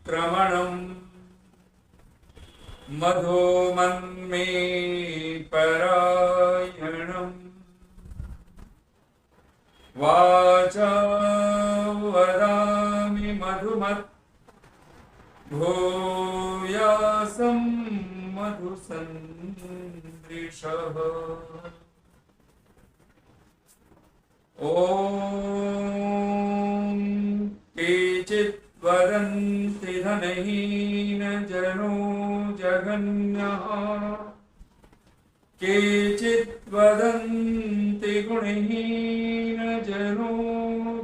क्रमणम् मधुमन्मे परायणम् वाचा वदामि मधुमत् भूयासं मधुसन्दृशः। ॐ केचित् वदन्ति धनहीन जनो जघन्यः केचित् वदन्ति गुणहीन जनो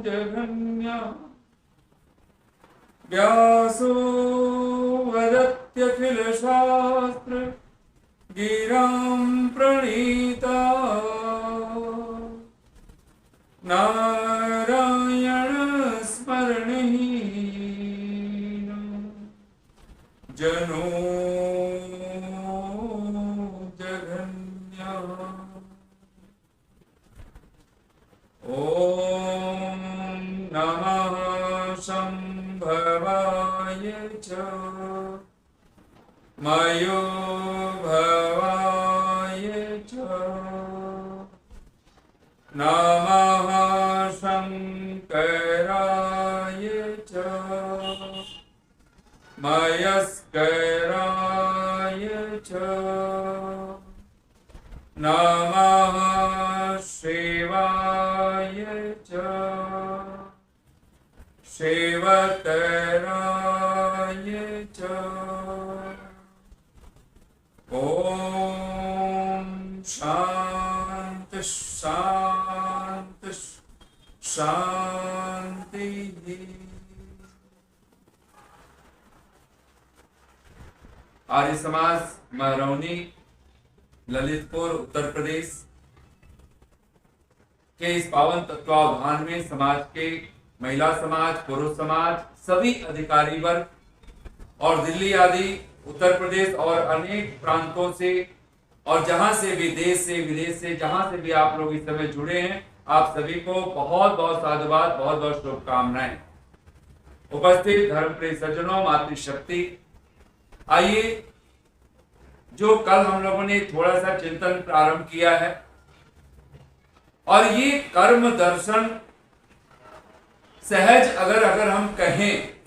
जघन्यः व्यासो वदत्यखिल शास्त्र गिरां प्रणीता नारायण स्मरणहीन जनो जघन्यः। ॐ नमः शम्भवाय च मयो भवाय च नमः शङ्कराय च मयस्कराय च नमः शिवाय च शिवतराय च। ॐ शान्ति शान्ति शान्तिः। आर्य समाज महरौनी ललितपुर उत्तर प्रदेश के इस पावन तत्वावधान में समाज के महिला समाज, पुरुष समाज, सभी अधिकारी वर्ग और दिल्ली आदि उत्तर प्रदेश और अनेक प्रांतों से और जहां से भी, देश से विदेश से, जहां से भी आप लोग इस समय जुड़े हैं, आप सभी को बहुत बहुत साधुवाद, बहुत बहुत शुभकामनाएं। उपस्थित धर्मप्रिय सज्जनों, मातृशक्ति, आइए जो कल हम लोगों ने थोड़ा सा चिंतन प्रारंभ किया है और ये कर्म दर्शन सहज अगर हम कहें,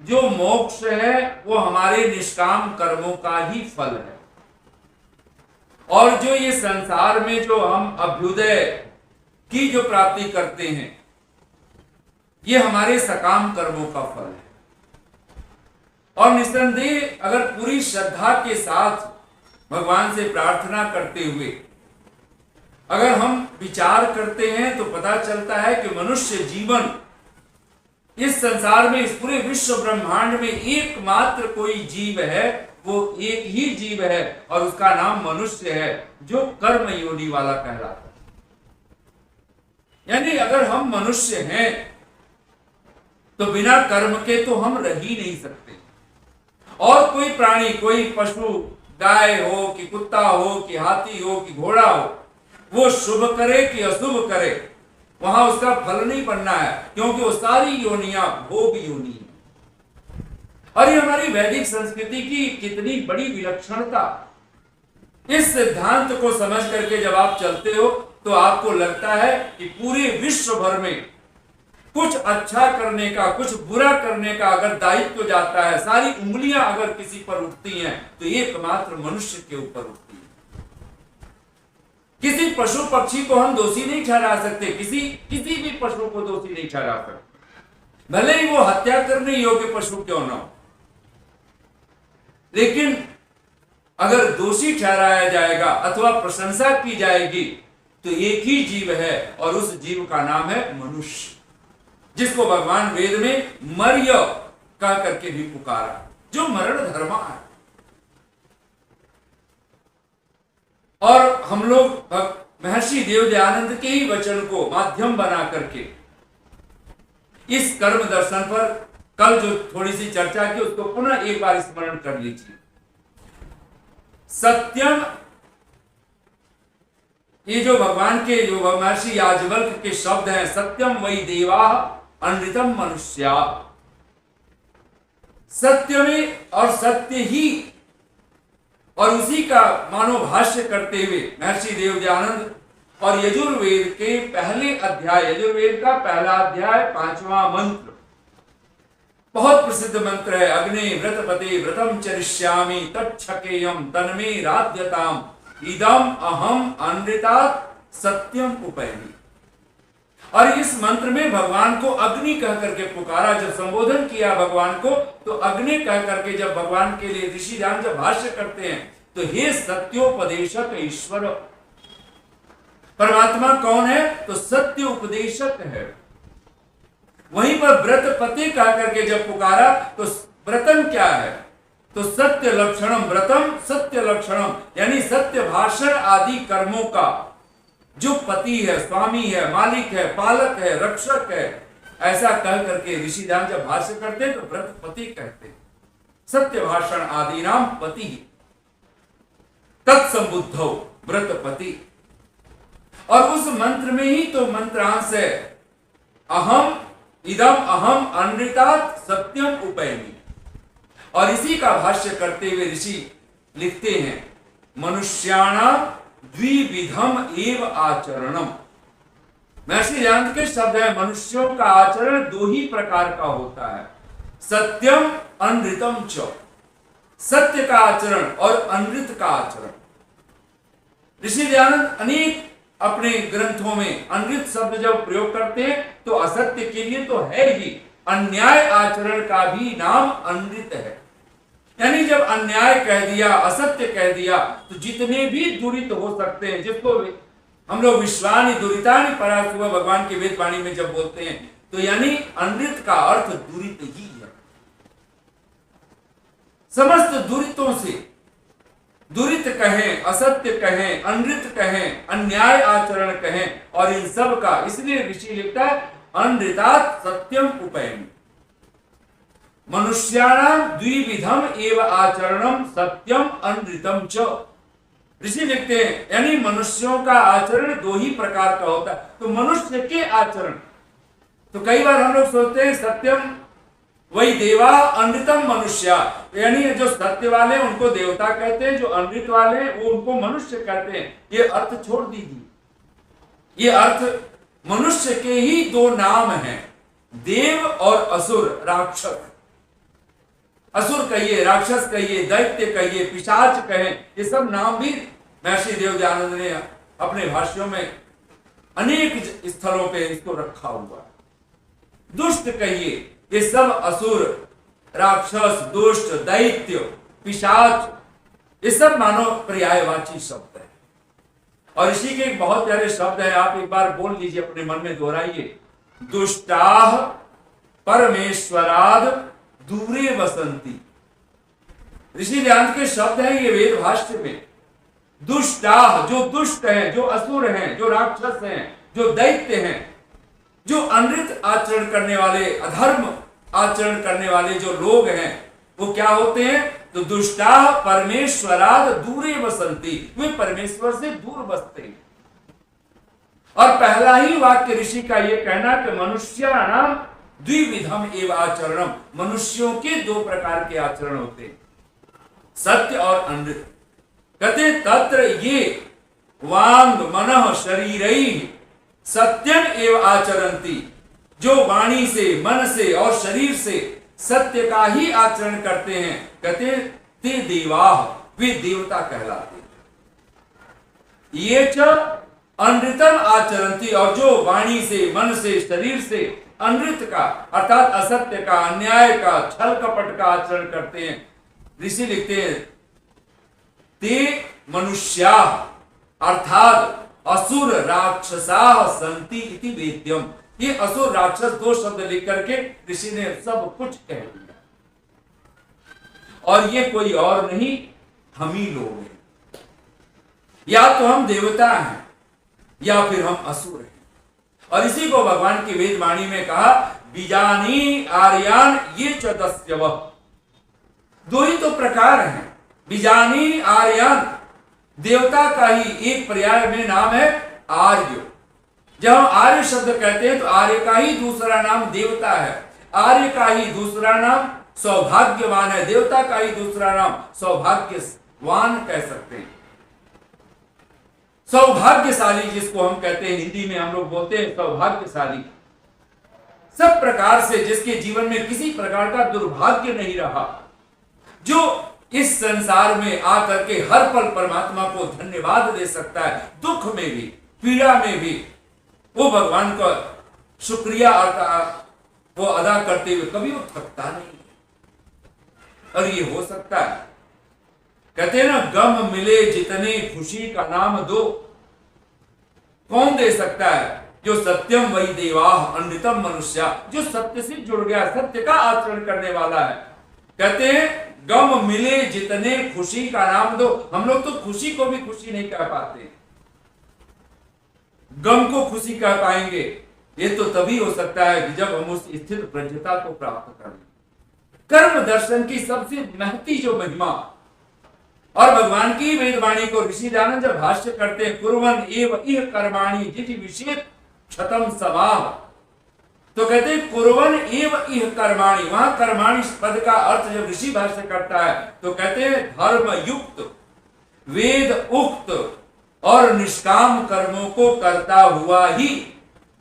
जो मोक्ष है वो हमारे निष्काम कर्मों का ही फल है और जो ये संसार में जो हम अभ्युदय की जो प्राप्ति करते हैं ये हमारे सकाम कर्मों का फल है। और निस्संदेह अगर पूरी श्रद्धा के साथ भगवान से प्रार्थना करते हुए अगर हम विचार करते हैं तो पता चलता है कि मनुष्य जीवन इस संसार में, इस पूरे विश्व ब्रह्मांड में एकमात्र कोई जीव है, वो एक ही जीव है और उसका नाम मनुष्य है, जो कर्म योनि वाला कहलाता है। यानी अगर हम मनुष्य हैं तो बिना कर्म के तो हम रह ही नहीं सकते। और कोई प्राणी, कोई पशु, गाय हो कि कुत्ता हो कि हाथी हो कि घोड़ा हो, वो शुभ करे कि अशुभ करे, वहां उसका फल नहीं बनना है, क्योंकि वो सारी योनियां भोग योनि है। और ये हमारी वैदिक संस्कृति की कितनी बड़ी विलक्षणता। इस सिद्धांत को समझ करके जब आप चलते हो तो आपको लगता है कि पूरे विश्व भर में कुछ अच्छा करने का, कुछ बुरा करने का अगर दायित्व जाता है, सारी उंगलियां अगर किसी पर उठती हैं तो एकमात्र मनुष्य के ऊपर उठती है। किसी पशु पक्षी को हम दोषी नहीं ठहरा सकते, किसी भी पशु को दोषी नहीं ठहरा सकते, भले ही वो हत्या करने योग्य पशु क्यों न हो। लेकिन अगर दोषी ठहराया जाएगा अथवा प्रशंसा की जाएगी तो एक ही जीव है और उस जीव का नाम है मनुष्य, जिसको भगवान वेद में मर्य कह करके भी पुकारा, जो मरण धर्मा है। और हम लोग महर्षि देवदयानंद के ही वचन को माध्यम बना करके इस कर्म दर्शन पर कल जो थोड़ी सी चर्चा की उसको पुनः एक बार स्मरण कर लीजिए। सत्यम, ये जो भगवान के, जो महर्षि याज्ञवल्क्य के शब्द हैं, सत्यम वै देवा अनृतम मनुष्या, सत्य में और सत्य ही, और उसी का मानो भाष्य करते हुए महर्षि देवदयानंद और यजुर्वेद के पहले अध्याय, यजुर्वेद का पहला अध्याय 5वां मंत्र, बहुत प्रसिद्ध मंत्र है। अग्ने व्रतपते व्रतम चरिष्यामि तच्छकेयम तन्मे राध्यताम इदम अहम अनृतात् सत्यम उपैमि। और इस मंत्र में भगवान को अग्नि कह करके पुकारा। जब संबोधन किया भगवान को, तो अग्नि कह करके जब भगवान के लिए ऋषि राम जब भाष्य करते हैं, तो हे सत्योपदेशक ईश्वर, परमात्मा कौन है? तो सत्य उपदेशक है। वहीं पर व्रतपति कह करके जब पुकारा, तो व्रतम क्या है? तो सत्य लक्षणम व्रतम सत्य लक्षणम, यानी सत्य भाषण आदि कर्मों का जो पति है, स्वामी है, मालिक है, पालक है, रक्षक है, ऐसा कह करके ऋषि राम जब भाष्य करते हैं तो व्रतपति कहते हैं। सत्य भाषण आदि नाम पति तत्संबुद्धौ व्रतपति। और उस मंत्र में ही तो मंत्रांश है, अहम इदम अहम अनृतात् सत्यम उपैमि। और इसी का भाष्य करते हुए ऋषि लिखते हैं, मनुष्याणाम द्विविधम एव आचरणम। महर्षि दयानंद के शब्द है, मनुष्यों का आचरण दो ही प्रकार का होता है, सत्यम अनृतम च, सत्य का आचरण और अनृत का आचरण। ऋषि दयानंद अनेक अपने ग्रंथों में अनृत शब्द जब प्रयोग करते हैं तो असत्य के लिए तो है ही, अन्याय आचरण का भी नाम अनृत है। यानी जब अन्याय कह दिया, असत्य कह दिया, तो जितने भी दुरित हो सकते हैं, जिसको हम लोग विश्वानि दुरितानि परासुव भगवान की वेद वाणी में जब बोलते हैं, तो यानी अनृत का अर्थ दुरित ही है। समस्त दुरितों से, दुरित कहें, असत्य कहें, अनृत कहें, अन्याय आचरण कहें, और इन सब का इसलिए ऋषि लिखता है अनृतात् सत्यम उपैमि। मनुष्याणाम द्विविधम एव आचरणम सत्यम अनृतम च। ऋषि लिखते हैं यानी मनुष्यों का आचरण दो ही प्रकार का होता है। तो मनुष्य के आचरण, तो कई बार हम लोग सोचते हैं सत्यम वही देवा अनृतम मनुष्य, यानी जो सत्य वाले उनको देवता कहते हैं, जो अनृत वाले वो उनको मनुष्य कहते हैं। ये अर्थ छोड़ दीजिए, ये अर्थ मनुष्य के ही दो नाम हैं, देव और असुर, राक्षस। असुर कहिए, राक्षस कहिए, दैत्य कहिए, पिशाच कहें, ये सब नाम भी महर्षि देवदयानंद ने अपने भाष्यों में अनेक स्थलों पे इसको रखा हुआ। दुष्ट कहिए, ये सब असुर, राक्षस, दुष्ट, दैत्य, पिशाच, ये सब मानो पर्यायवाची शब्द है। और इसी के एक बहुत प्यारे शब्द है, आप एक बार बोल लीजिए, अपने मन में दोहराइए, दुष्टाह परमेश्वराद दूरे वसंती। ऋषि दयानंद के शब्द हैं ये वेद भाष्य में। दुष्टाह, जो दुष्ट हैं, जो असुर हैं, जो राक्षस हैं, जो दैत्य हैं, जो अनृत आचरण करने वाले, अधर्म आचरण करने वाले जो लोग हैं, वो क्या होते हैं? तो दुष्टाह परमेश्वराद दूरे वसंती, वे परमेश्वर से दूर बसते हैं। और पहला ही वाक्य ऋषि का ये कहना कि मनुष्याणाम द्विविधम एव आचरणम, मनुष्यों के दो प्रकार के आचरण होते हैं, सत्य और अनृत। कहते तत्र ये वांग मनः शरीरैः सत्यम एव आचरन्ति, जो वाणी से, मन से और शरीर से सत्य का ही आचरण करते हैं, कहते ते देवाः, वे देवता कहलाते हैं। ये च अनृतम आचरन्ति, और जो वाणी से, मन से, शरीर से अनृत का अर्थात असत्य का, अन्याय का, छल कपट का आचरण करते हैं। ऋषि लिखते हैं ते मनुष्या अर्थात असुर राक्षसा संति इति वेद्यम। ये असुर राक्षस दो शब्द लिख करके ऋषि ने सब कुछ कह दिया, और ये कोई और नहीं, हम ही लोग हैं। या तो हम देवता हैं या फिर हम असुर हैं। और इसी को भगवान की वेद वाणी में कहा, बीजानी आर्यान ये च दस्यवः। दो ही तो प्रकार हैं, बीजानी आर्यान, देवता का ही एक पर्याय में नाम है आर्य। जब हम आर्य शब्द कहते हैं तो आर्य का ही दूसरा नाम देवता है। आर्य का ही दूसरा नाम सौभाग्यवान है, देवता का ही दूसरा नाम सौभाग्यवान कह सकते हैं। सौभाग्यशाली जिसको हम कहते हैं, हिंदी में हम लोग बोलते हैं सौभाग्यशाली, सब प्रकार से जिसके जीवन में किसी प्रकार का दुर्भाग्य नहीं रहा, जो इस संसार में आकर के हर पल परमात्मा को धन्यवाद दे सकता है, दुख में भी पीड़ा में भी वो भगवान का शुक्रिया वो अदा करते हुए कभी वो थकता नहीं। और ये हो सकता है, कहते हैं ना, गम मिले जितने खुशी का नाम दो। कौन दे सकता है? जो सत्यम वही देवाह अनृतम मनुष्य, जो सत्य से जुड़ गया, सत्य का आचरण करने वाला है। कहते हैं गम मिले जितने खुशी का नाम दो। हम लोग तो खुशी को भी खुशी नहीं कह पाते, गम को खुशी कह पाएंगे। ये तो तभी हो सकता है कि जब हम उस स्थित प्रज्ञता को प्राप्त करें। कर्म दर्शन की सबसे महती जो महिमा, और भगवान की वेदवाणी को ऋषि दयानंद जब भाष्य करते हैं, कुर्वन् एव इह कर्माणि जिति विषेद क्षतम समाह, तो कहते हैं कुर्वन् एव इह कर्माणि। वहां कर्माणि पद का अर्थ जब ऋषि भाष्य करता है तो कहते हैं धर्म युक्त, वेद उक्त और निष्काम कर्मों को करता हुआ ही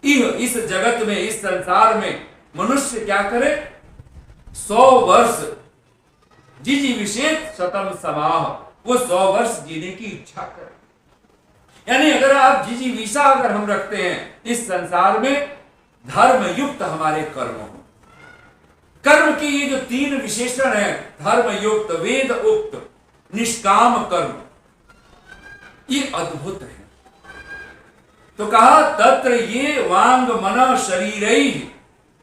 इस जगत में, इस संसार में मनुष्य क्या करे? 100 वर्ष जिजी विशेष शतम समाह, वो 100 वर्ष जीने की इच्छा करे। यानी अगर आप जिजीविषा अगर हम रखते हैं इस संसार में, धर्म युक्त हमारे कर्म हो। कर्म की ये जो 3 विशेषण है, धर्म युक्त, वेद उक्त, निष्काम कर्म, ये अद्भुत है। तो कहा तत्र ये वांग मन शरीरैः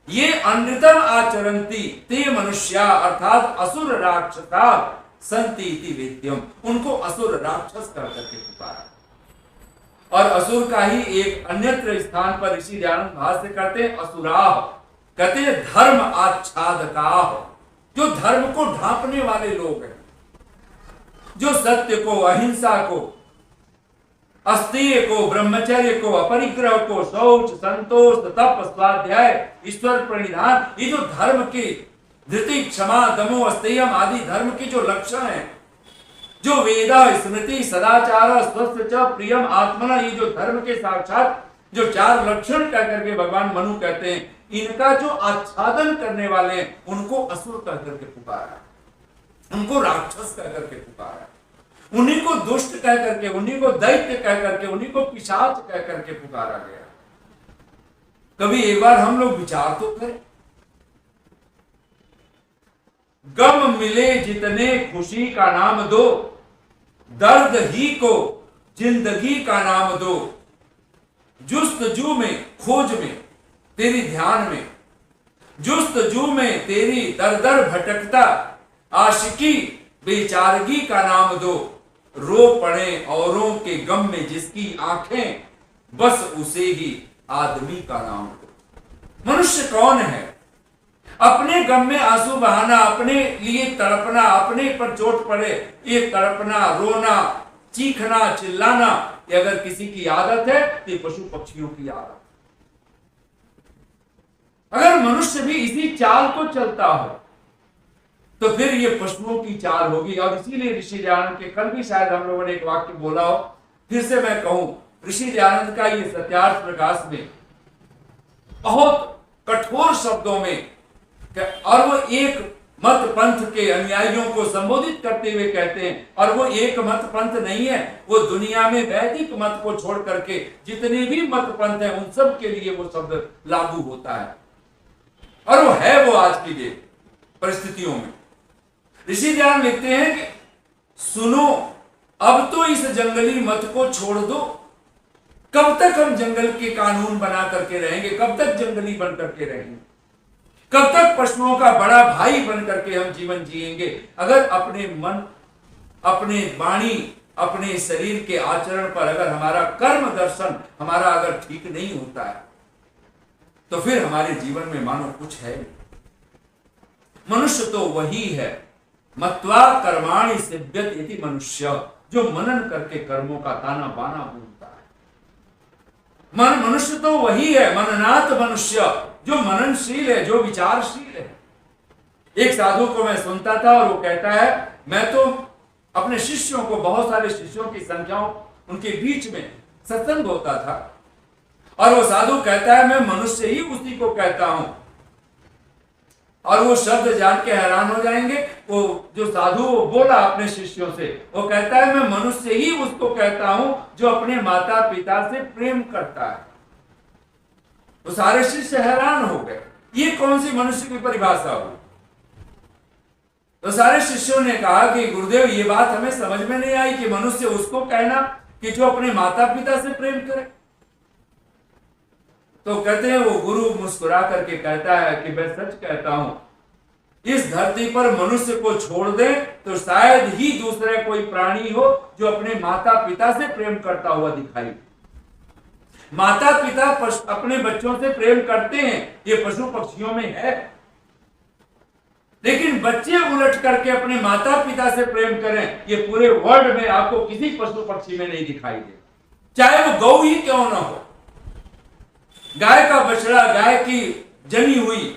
ये अनृतम आचरन्ति ते मनुष्या, अर्थात असुर राक्षसा संति इति वेद्यम। उनको असुर राक्षस कर करके पुकारा। और असुर का ही एक अन्यत्र स्थान पर ऋषि दयानंद भाष्य करते हैं असुराह, कहते हैं धर्म आच्छादकाः, जो धर्म को ढांपने वाले लोग हैं, जो सत्य को, अहिंसा को, अस्तेय को, ब्रह्मचर्य को, अपरिग्रह को, शौच, संतोष, तप, स्वाध्याय, ईश्वर प्रणिधान, ये जो धर्म के धृति, क्षमा, दमो, अस्तेयम आदि धर्म के जो लक्षण हैं, जो वेद, स्मृति, सदाचार, स्वस्थ च प्रियम आत्मना, ये जो धर्म के साक्षात जो 4 लक्षण कह करके भगवान मनु कहते हैं, इनका जो आच्छादन करने वाले हैं, उनको असुर कह करके पुकारा, उनको राक्षस कह करके पुकारा, उन्हीं को दुष्ट कह करके, उन्हीं को दैत्य कह करके, उन्हीं को पिशाच कह करके पुकारा गया। कभी एक बार हम लोग विचार तो करें, गम मिले जितने खुशी का नाम दो, दर्द ही को जिंदगी का नाम दो, जुस्तजू में, खोज में, तेरी ध्यान में, जुस्तजू में तेरी दर दर भटकता, आशिकी बेचारगी का नाम दो, रो पड़े औरों के गम में जिसकी आंखें, बस उसे ही आदमी का नाम दो। मनुष्य कौन है? अपने गम में आंसू बहाना, अपने लिए तड़पना, अपने पर चोट पड़े ये तड़पना, रोना, चीखना, चिल्लाना, ये अगर किसी की आदत है तो पशु पक्षियों की आदत। अगर मनुष्य भी इसी चाल को चलता हो तो फिर ये पशुओं की चाल होगी। और इसीलिए ऋषि दयानंद के, कल भी शायद हम लोगों ने एक वाक्य बोला हो, फिर से मैं कहूं, ऋषि दयानंद का ये सत्यार्थ प्रकाश में बहुत कठोर शब्दों में, और वो एक मत पंथ के अनुयायियों को संबोधित करते हुए कहते हैं, और वो एक मत पंथ नहीं है, वो दुनिया में वैदिक मत को छोड़ करके जितने भी मत पंथ हैं उन सब के लिए वो शब्द लागू होता है, और वो है वो आज की डेट परिस्थितियों में। ऋषि दयानंद लिखते हैं कि सुनो, अब तो इस जंगली मत को छोड़ दो। कब तक हम जंगल के कानून बना करके रहेंगे? कब तक जंगली बन करके रहेंगे? कब तक पशुओं का बड़ा भाई बन करके हम जीवन जिएंगे? अगर अपने मन, अपने वाणी, अपने शरीर के आचरण पर अगर हमारा कर्म दर्शन हमारा अगर ठीक नहीं होता है तो फिर हमारे जीवन में मानो कुछ है। मनुष्य तो वही है, मत्वा कर्माणि सिद्ध्यति इति मनुष्य, जो मनन करके कर्मों का ताना बाना बोलता है। मनुष्य तो वही है, मननात् मनुष्य, जो मननशील है, जो विचारशील है। एक साधु को मैं सुनता था और वो कहता है, मैं तो अपने शिष्यों को, बहुत सारे शिष्यों की संख्याओं उनके बीच में सत्संग होता था, और वो साधु कहता है, मैं मनुष्य ही उसी को कहता हूं। और वो शब्द जान के हैरान हो जाएंगे। वो जो साधु बोला अपने शिष्यों से, वो कहता है, मैं मनुष्य ही उसको कहता हूं जो अपने माता पिता से प्रेम करता है। तो सारे शिष्य हैरान हो गए, ये कौन सी मनुष्य की परिभाषा हुई। तो सारे शिष्यों ने कहा कि गुरुदेव, ये बात हमें समझ में नहीं आई कि मनुष्य उसको कहना कि जो अपने माता पिता से प्रेम करे। तो कहते हैं, वो गुरु मुस्कुरा करके कहता है कि मैं सच कहता हूं, इस धरती पर मनुष्य को छोड़ दे तो शायद ही दूसरे कोई प्राणी हो जो अपने माता पिता से प्रेम करता हुआ दिखाई। माता पिता अपने बच्चों से प्रेम करते हैं, ये पशु पक्षियों में है, लेकिन बच्चे उलट करके अपने माता पिता से प्रेम करें, ये पूरे वर्ल्ड में आपको किसी पशु पक्षी में नहीं दिखाई दे, चाहे वो गौ ही क्यों ना हो। गाय का बछड़ा, गाय की जनी हुई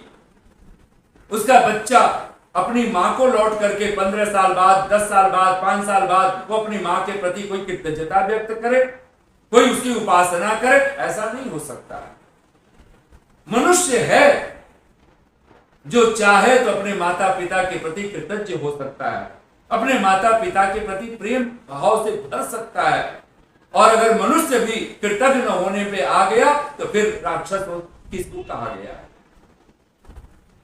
उसका बच्चा अपनी मां को लौट करके 15 साल बाद, 10 साल बाद, 5 साल बाद वो अपनी मां के प्रति कोई कृतज्ञता व्यक्त करे, कोई उसकी उपासना करे, ऐसा नहीं हो सकता। मनुष्य है जो चाहे तो अपने माता पिता के प्रति कृतज्ञ हो सकता है, अपने माता पिता के प्रति प्रेम भाव से भर सकता है। और अगर मनुष्य भी कृतज्ञ न होने पे आ गया तो फिर राक्षस किसको कहा गया है।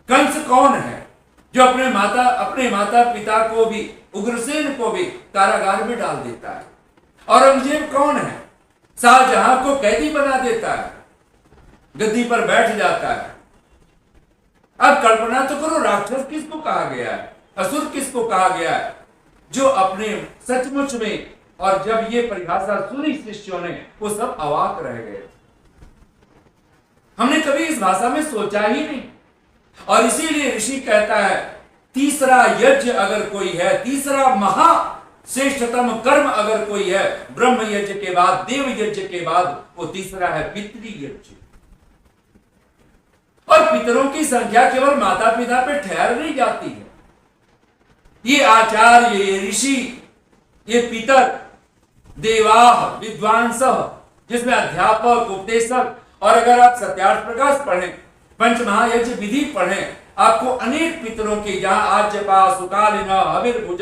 कंस कौन है जो अपने माता पिता को भी, उग्रसेन को भी कारागार में डाल देता है। औरंगजेब कौन है, शाहजहां को कैदी बना देता है, गद्दी पर बैठ जाता है। अब कल्पना तो करो, राक्षस किसको कहा गया है, असुर किसको कहा गया है, जो अपने सचमुच में, और जब ये परिभाषा सुनी शिष्यों ने, वो सब अवाक रह गए। हमने कभी इस भाषा में सोचा ही नहीं। और इसीलिए ऋषि कहता है, तीसरा यज्ञ अगर कोई है, तीसरा महा श्रेष्ठतम कर्म अगर कोई है ब्रह्म यज्ञ के बाद, देव यज्ञ के बाद, वो तीसरा है पितृ यज्ञ। और पितरों की संख्या केवल माता पिता पे ठहर नहीं जाती है। ये आचार्य, ये ऋषि, ये पितर, देवाह, विद्वांस, जिसमें अध्यापक, उपदेशक, और अगर आप सत्यार्थ प्रकाश पढ़ें, पंचमहायज्ञ विधि पढ़ें, आपको अनेक पितरों की, जहां आज्यपा, सुकालिन, हविर्भुज,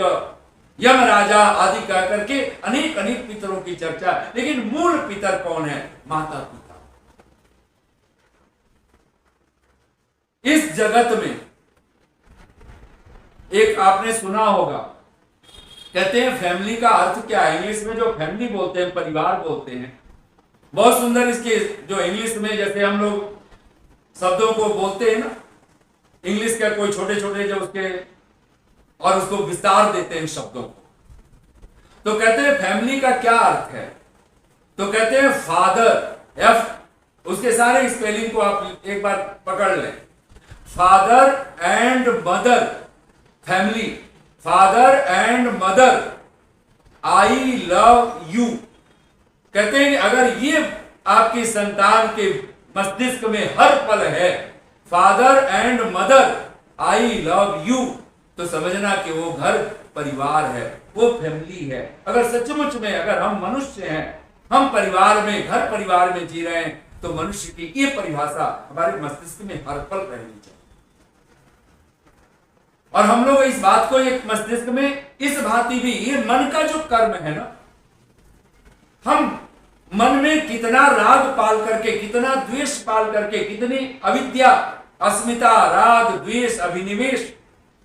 यम राजा आदि कह करके अनेक अनेक पितरों की चर्चा। लेकिन मूल पितर कौन है, माता पिता। इस जगत में एक आपने सुना होगा, कहते हैं फैमिली का अर्थ क्या है। इंग्लिश में जो फैमिली बोलते हैं, परिवार बोलते हैं, बहुत सुंदर इसके जो इंग्लिश में जैसे हम लोग शब्दों को बोलते हैं ना, इंग्लिश का कोई छोटे छोटे जो उसके, और उसको विस्तार देते हैं शब्दों को। तो कहते हैं फैमिली का क्या अर्थ है, तो कहते हैं फादर, एफ, उसके सारे स्पेलिंग को आप एक बार पकड़ लें, father and mother, family, father and mother, I love you. कहते हैं कि अगर ये आपकी संतान के मस्तिष्क में हर पल है, father and mother, I love you, तो समझना कि वो घर परिवार है, वो फैमिली है। अगर सचमुच में अगर हम मनुष्य हैं, हम परिवार में, घर परिवार में जी रहे हैं, तो मनुष्य की ये परिभाषा हमारे मस्तिष्क में हर पल रहनी चाहिए। और हम लोग इस बात को एक मस्तिष्क में इस भांति भी, ये मन का जो कर्म है ना, हम मन में कितना राग पाल करके, कितना द्वेष पाल करके, कितनी अविद्या, अस्मिता, राग, द्वेष, अभिनिवेश,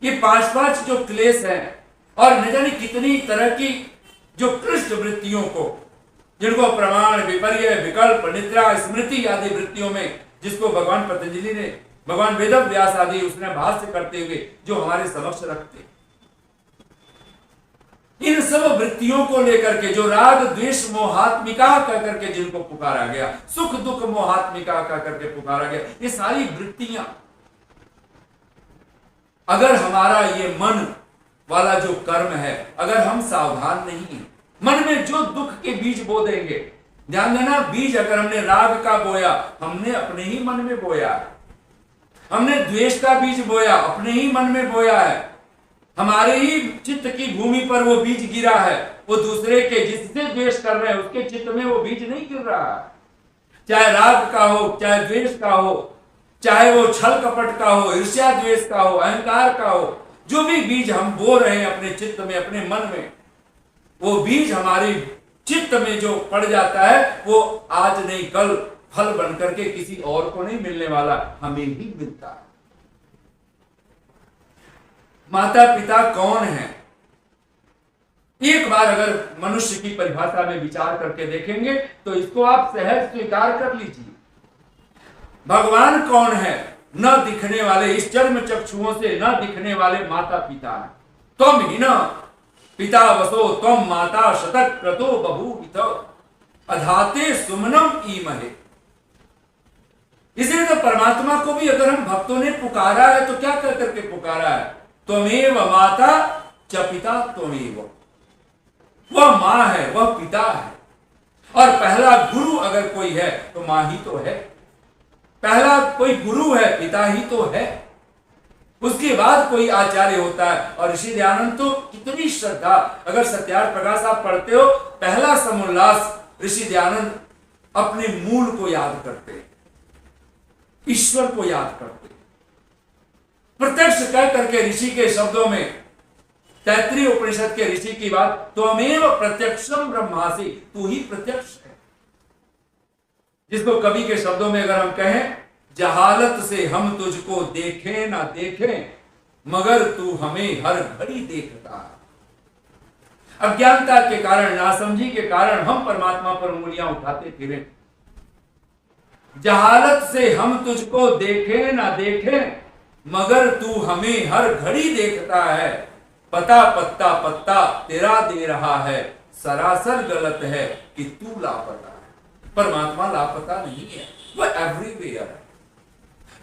ये 5 जो क्लेश हैं, और न जाने कितनी तरह की जो कृष्ण वृत्तियों को, जिनको प्रमाण, विपर्य, विकल्प, निद्रा, स्मृति आदि वृत्तियों में, जिसको भगवान पतंजलि ने, भगवान वेद व्यास आदि उसने भाष्य करते हुए जो हमारे समक्ष रखते, इन सब वृत्तियों को लेकर के जो राग द्वेष मोहात्मिका कह करके जिनको पुकारा गया, सुख दुख मोहात्मिका कह करके पुकारा गया, ये सारी वृत्तियां, अगर हमारा ये मन वाला जो कर्म है, अगर हम सावधान नहीं है, मन में जो दुख के बीज बो देंगे, ध्यान देना, बीज अगर हमने राग का बोया, हमने अपने ही मन में बोया। हमने द्वेष का बीज बोया, अपने ही मन में बोया है, हमारे ही चित्त की भूमि पर वो बीज गिरा है। वो दूसरे के जिससे द्वेष कर रहे हैं उसके चित्त में वो बीज नहीं गिर रहा है। चाहे राग का हो, चाहे द्वेष का हो, चाहे वो छल कपट का हो, ईर्ष्या द्वेष का हो, अहंकार का हो, जो भी बीज हम बो रहे हैं अपने चित्त में, अपने मन में, वो बीज हमारे चित्त में जो पड़ जाता है वो आज नहीं कल फल बनकर के किसी और को नहीं मिलने वाला, हमें ही मिलता है। माता पिता कौन है? एक बार अगर मनुष्य की परिभाषा में विचार करके देखेंगे तो इसको आप सहज स्वीकार कर लीजिए। भगवान कौन है? न दिखने वाले, इस चर्म चक्षुओं से न दिखने वाले माता पिता है। तुम ही न पिता वसो तुम माता शतक क्रतो बभूवित अधाते सुमनम ईमहे। इसलिए तो परमात्मा को भी अगर हम भक्तों ने पुकारा है तो क्या कर करके पुकारा है? त्वमेव माता च पिता त्वमेव। वह मां है, वह पिता है, और पहला गुरु अगर कोई है तो मां ही तो है। पहला कोई गुरु है, पिता ही तो है, उसके बाद कोई आचार्य होता है। और ऋषि दयानंद तो कितनी श्रद्धा, अगर सत्यार्थ प्रकाश आप पढ़ते हो, पहला समोल्लास ऋषि दयानंद अपने मूल को याद करते, ईश्वर को याद करते, प्रत्यक्ष कह करके ऋषि के शब्दों में, तैत्रीय उपनिषद के ऋषि की बात, त्वमेव प्रत्यक्षम ब्रह्मासि, तू ही प्रत्यक्ष है। जिसको कवि के शब्दों में अगर हम कहें, जहालत से हम तुझको देखें ना देखें मगर तू हमें हर घड़ी देखता है। अज्ञानता के कारण, नासमझी के कारण हम परमात्मा पर उंगलियां उठाते फिरे। जहालत से हम तुझको देखें ना देखें मगर तू हमें हर घड़ी देखता है। पता पत्ता पत्ता तेरा दे रहा है, सरासर गलत है कि तू लापता है। परमात्मा लापता नहीं है, वह एवरीवेयर है।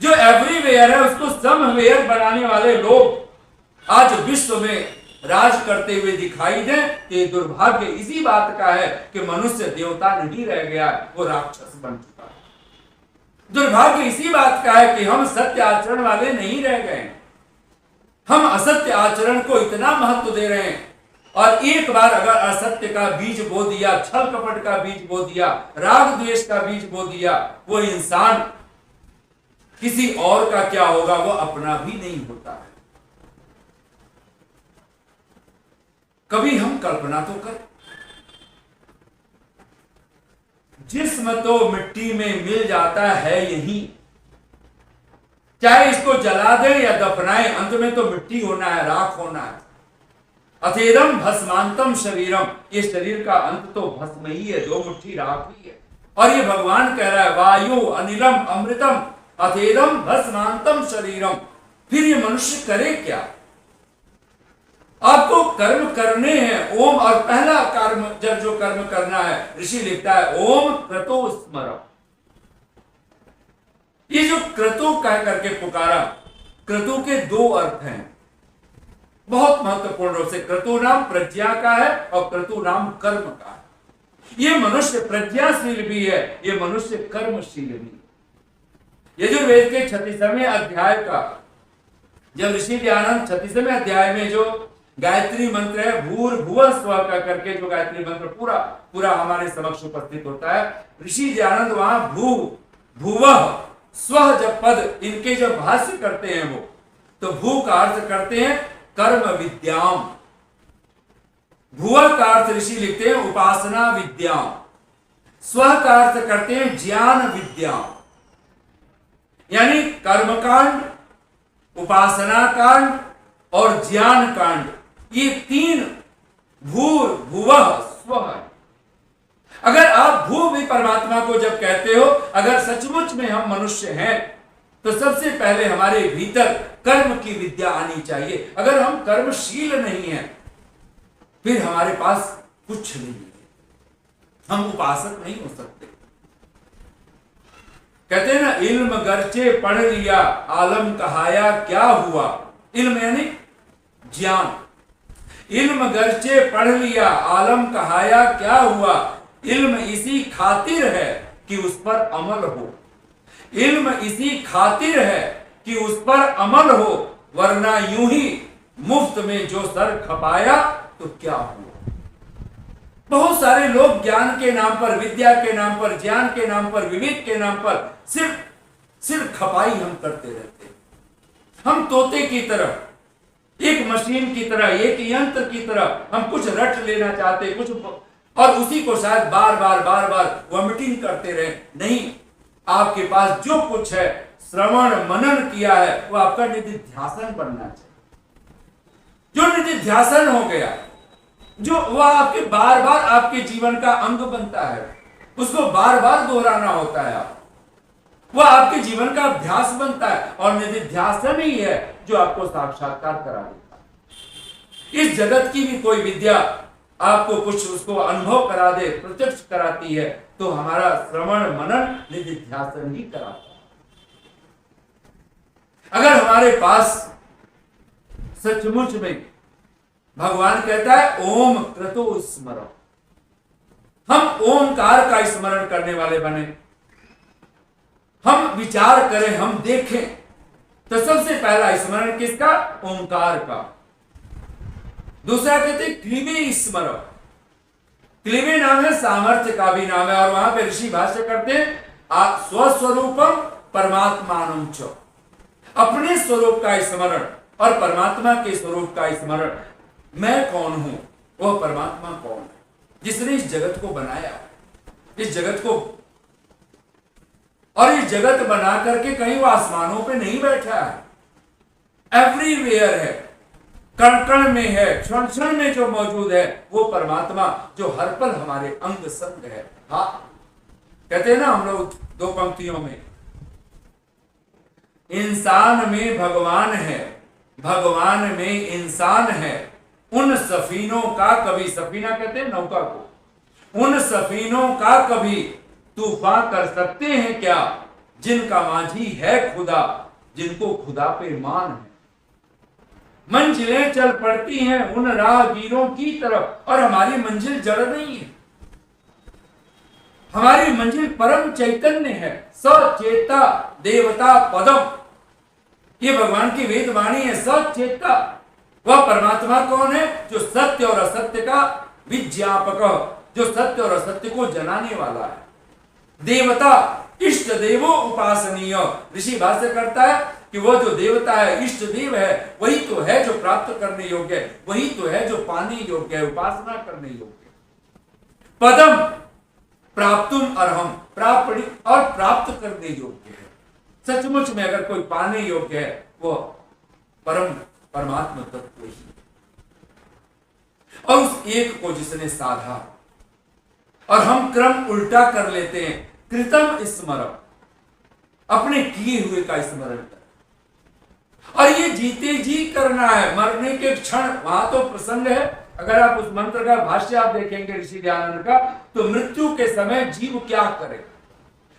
जो एवरीवेयर है उसको समवेयर बनाने वाले लोग आज विश्व में राज करते हुए दिखाई दें, ये दुर्भाग्य इसी बात का है कि मनुष्य देवता नहीं रह गया, वो राक्षस बन चुका है। दुर्भाग्य इसी बात का है कि हम सत्य आचरण वाले नहीं रह गए, हम असत्य आचरण को इतना महत्व दे रहे हैं। और एक बार अगर असत्य का बीज बो दिया, छल कपट का बीज बो दिया, राग द्वेष का बीज बो दिया, वो इंसान किसी और का क्या होगा, वो अपना भी नहीं होता है। कभी हम कल्पना तो कर, जिस्म तो मिट्टी में मिल जाता है यही, चाहे इसको जला दें या दफनाएं, अंत में तो मिट्टी होना है, राख होना है। अथेदम भस्मांतम शरीरम, ये शरीर का अंत तो भस्म ही है, दो मुट्ठी राख ही है। और ये भगवान कह रहा है वायु अनिलम अमृतम अथेदम भस्मांतम शरीरम। फिर ये मनुष्य करे क्या? आपको कर्म करने हैं, ओम, और पहला कर्म जब जो कर्म करना है, ऋषि लिखता है ओम क्रतो स्मरम। ये जो क्रतु कह करके पुकारा, क्रतु के दो अर्थ हैं बहुत महत्वपूर्ण रूप से। क्रतु नाम प्रज्ञा का है और क्रतु नाम कर्म का है। ये मनुष्य प्रज्ञाशील भी है, ये मनुष्य कर्मशील भी है। यजुर्वेद के 36वें अध्याय का जब ऋषि दयानंद 36वें अध्याय में जो गायत्री मंत्र है, भूर्भुवः स्वः का करके जो गायत्री मंत्र पूरा पूरा हमारे समक्ष उपस्थित होता है, ऋषि दयानंद वहां भू भुवः स्वः जब पद इनके जब भाष्य करते हैं वो, तो भू का अर्थ करते हैं कर्म विद्याम, भुवः का अर्थ ऋषि लिखते हैं उपासना विद्याम, स्वः का अर्थ करते हैं ज्ञान विद्याम। यानी कर्मकांड, उपासना कांड और ज्ञान कांड, ये तीन भूर्भुवः स्वः। अगर आप भू भी परमात्मा को जब कहते हो, अगर सचमुच में हम मनुष्य हैं तो सबसे पहले हमारे भीतर कर्म की विद्या आनी चाहिए। अगर हम कर्मशील नहीं हैं फिर हमारे पास कुछ नहीं है, हम उपासक नहीं हो सकते। कहते हैं ना, इल्म गरचे पढ़ लिया आलम कहाया क्या हुआ। इल्म यानी ज्ञान, इल्म गरचे पढ़ लिया आलम कहाया क्या हुआ। इल्म इसी खातिर है कि उस पर अमल हो, इल्म इसी खातिर है कि उस पर अमल हो, वरना यूं ही मुफ्त में जो सर खपाया तो क्या हुआ। बहुत सारे लोग ज्ञान के नाम पर, विद्या के नाम पर, ज्ञान के नाम पर, विवेक के नाम पर सिर्फ खपाई हम करते रहते हैं। हम तोते की तरह, एक मशीन की तरह, एक यंत्र की तरह हम कुछ रट लेना चाहते, कुछ और उसी को शायद बार बार वॉमिटिंग करते रहे। नहीं, आपके पास जो कुछ है, श्रवण मनन किया है, वो आपका निधिध्यासन बनना चाहिए। जो निधिध्यासन हो गया, जो वह आपके बार बार आपके जीवन का अंग बनता है, उसको बार बार दोहराना होता है, वह आपके जीवन का अभ्यास बनता है। और निधिध्यासन ही है जो आपको साक्षात्कार करा देता है। इस जगत की भी कोई विद्या आपको कुछ उसको अनुभव करा दे, प्रत्यक्ष कराती है, तो हमारा श्रवण मनन निधिध्यासन ही कराता है। अगर हमारे पास सचमुच में भगवान कहता है ओम क्रतो स्मरो, हम ओमकार का स्मरण करने वाले बने, हम विचार करें, हम देखें, तो सबसे पहला स्मरण किसका? ओंकार का। दूसरा कहते क्लीबे स्मरो, क्लीबे नाम है, सामर्थ्य का भी नाम है। और वहां पे ऋषि भाष्य करते हैं स्वस्वरूपम परमात्मानं च, अपने स्वरूप का स्मरण और परमात्मा के स्वरूप का स्मरण। मैं कौन हूं, वह परमात्मा कौन है जिसने इस जगत को बनाया, इस जगत को, और इस जगत बना करके कहीं वो आसमानों पे नहीं बैठा है, एवरीवेयर है, कण कण में है, क्षण क्षण में जो मौजूद है, वो परमात्मा जो हर पल हमारे अंग संग है। हाँ, कहते हैं ना हम लोग दो पंक्तियों में, इंसान में भगवान है, भगवान में इंसान है, उन सफीनों का कभी, सफीना कहते हैं नौका को, उन सफीनों का कभी तूफान कर सकते हैं क्या, जिनका माझी है खुदा, जिनको खुदा पे मान है। मंजिलें चल पड़ती हैं उन राहगीरों की तरफ, और हमारी मंजिल जड़ नहीं है, हमारी मंजिल परम चैतन्य है, सचेता देवता पदम। ये भगवान की वेद वाणी है, सचेता। वह परमात्मा कौन है? जो सत्य और असत्य का विज्ञापक, जो सत्य और असत्य को जनाने वाला है। देवता, इष्ट देवो उपासनीय, ऋषि भाष्य करता है कि वह जो देवता है, इष्ट देव है, वही तो है जो प्राप्त करने योग्य है, वही तो है जो पाने योग्य है, उपासना करने योग्य है। पदम प्राप्तुम अर्हम, प्राप्त और प्राप्त करने योग्य है। सचमुच में अगर कोई पाने योग्य है, वो परम परमात्मा तत्व ही, और उस एक को जिसने साधा। और हम क्रम उल्टा कर लेते हैं, कृतम स्मरण, अपने किए हुए का स्मरण कर, और ये जीते जी करना है, मरने के क्षण। वहां तो प्रसंग है, अगर आप उस मंत्र का भाष्य आप देखेंगे ऋषि दयानंद का, तो मृत्यु के समय जीव क्या करे,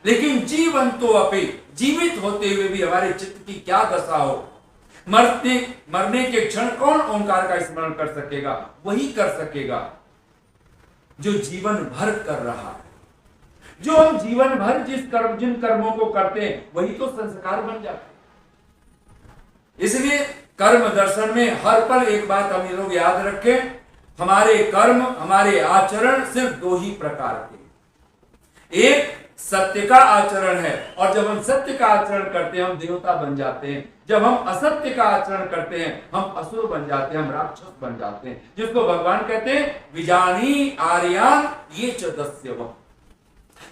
लेकिन जीवंतो अपि, जीवित होते हुए भी हमारे चित्त की क्या दशा हो। मरने के क्षण कौन ओंकार का स्मरण कर सकेगा? वही कर सकेगा जो जीवन भर कर रहा है। जो हम जीवन भर जिन कर्मों को करते हैं, वही तो संस्कार बन जाते हैं। इसलिए कर्म दर्शन में हर पल एक बात हम ये लोग याद रखें, हमारे कर्म, हमारे आचरण सिर्फ दो ही प्रकार के, एक सत्य का आचरण है, और जब हम सत्य का आचरण करते हैं हम देवता बन जाते हैं, जब हम असत्य का आचरण करते हैं हम असुर बन जाते हैं, हम राक्षस बन जाते हैं, जिसको भगवान कहते हैं विजानी आर्यान ये चदस्यव।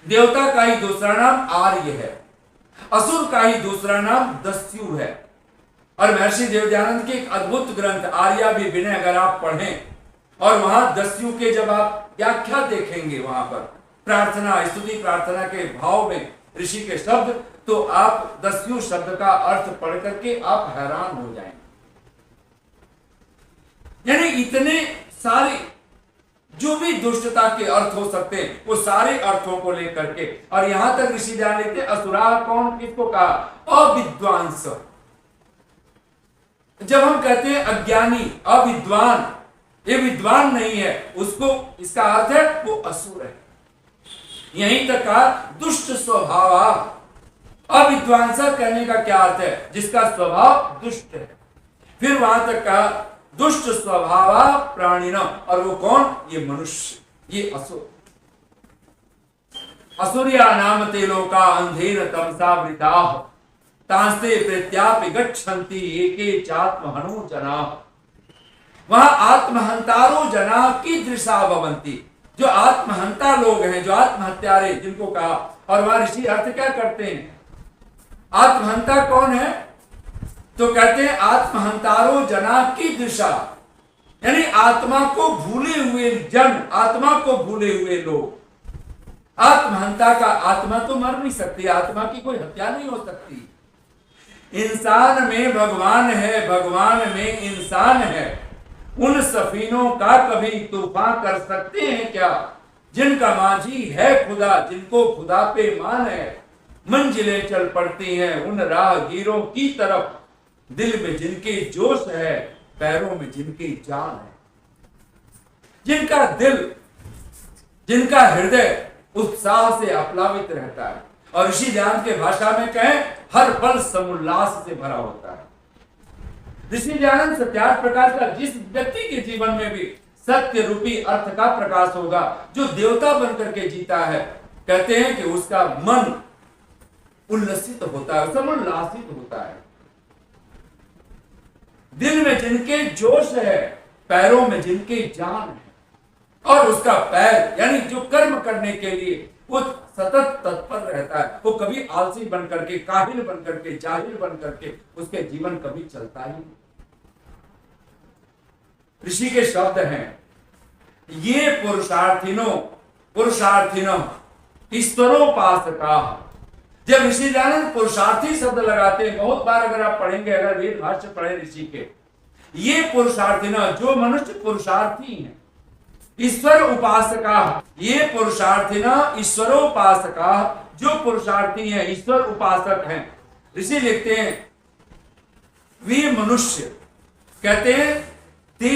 देवता का ही दूसरा नाम आर्य है, असुर का ही दूसरा नाम दस्यु है। और महर्षि देवदयानंद के एक अद्भुत ग्रंथ आर्या भी विनय अगर आप पढ़ें, और वहां दस्यु के जब आप व्याख्या देखेंगे, वहां पर प्रार्थना, स्तुति प्रार्थना के भाव में ऋषि के शब्द, तो आप दस्यु शब्द का अर्थ पढ़ करके आप हैरान हो जाएंगे। यानी इतने सारे जो भी दुष्टता के अर्थ हो सकते हैं, वो सारे अर्थों को लेकर के, और यहां तक ऋषि जान लेते असुरा कौन, किसको कहा? अविद्वांस। जब हम कहते हैं अज्ञानी, अविद्वान, ये विद्वान नहीं है, उसको, इसका अर्थ है वो असुर है। यहीं तक कहा दुष्ट स्वभाव, अविद्वांसा कहने का क्या अर्थ है? जिसका स्वभाव दुष्ट है। फिर वहां तक कहा दुष्ट स्वभाव प्राणिन, और वो कौन? ये मनुष्य, ये असुर। असुरिया नाम ते लोका अंधेर तमसा वृताः तांस्ते प्रत्यापि गच्छन्ति एके चात्महनो जनाः। वहां आत्महंतारो जना की दृशा भवंती, जो आत्महंता लोग हैं, जो आत्महत्यारे जिनको कहा। और वहां ऋषि अर्थ क्या करते हैं? आत्महंता कौन है? तो कहते हैं आत्महंतारो जना की दृशा, यानी आत्मा को भूले हुए जन, आत्मा को भूले हुए लोग। आत्महंता का, आत्मा तो मर नहीं सकती, आत्मा की कोई हत्या नहीं हो सकती। इंसान में भगवान है, भगवान में इंसान है। उन सफीनों का कभी तूफान कर सकते हैं क्या? जिनका मांझी है खुदा, जिनको खुदा पे मान है, मंजिलें चल पड़ती हैं उन राहगीरों की तरफ, दिल में जिनके जोश है, पैरों में जिनकी जान है। जिनका दिल, जिनका हृदय उत्साह से अप्लावित रहता है, और ऋषि ध्यान के भाषा में कहें हर पल समुल्लास से भरा होता है। ऋषि ध्यान सत्यार्थ प्रकाश का जिस व्यक्ति के जीवन में भी सत्य रूपी अर्थ का प्रकाश होगा, जो देवता बनकर के जीता है, कहते हैं कि उसका मन उल्लसित होता है, समुल्लासित होता है। दिल में जिनके जोश है, पैरों में जिनकी जान है, और उसका पैर यानी जो कर्म करने के लिए वो सतत तत्पर रहता है, वो कभी आलसी बन करके, काहिल बन करके, जाहिल बन करके उसके जीवन कभी चलता ही नहीं। ऋषि के शब्द हैं ये पुरुषार्थिनो ईश्वरोपासका। जब ऋषि दयानंद पुरुषार्थी शब्द लगाते हैं, बहुत बार अगर आप पढ़ेंगे, अगर वेद भाष्य पढ़े ऋषि के, ये पुरुषार्थिनो, जो मनुष्य पुरुषार्थी हैं, ईश्वर उपासका, ये पुरुषार्थिना ईश्वरोपासका, जो पुरुषार्थी हैं, ईश्वर उपासक हैं। ऋषि लिखते हैं वे मनुष्य, कहते हैं ते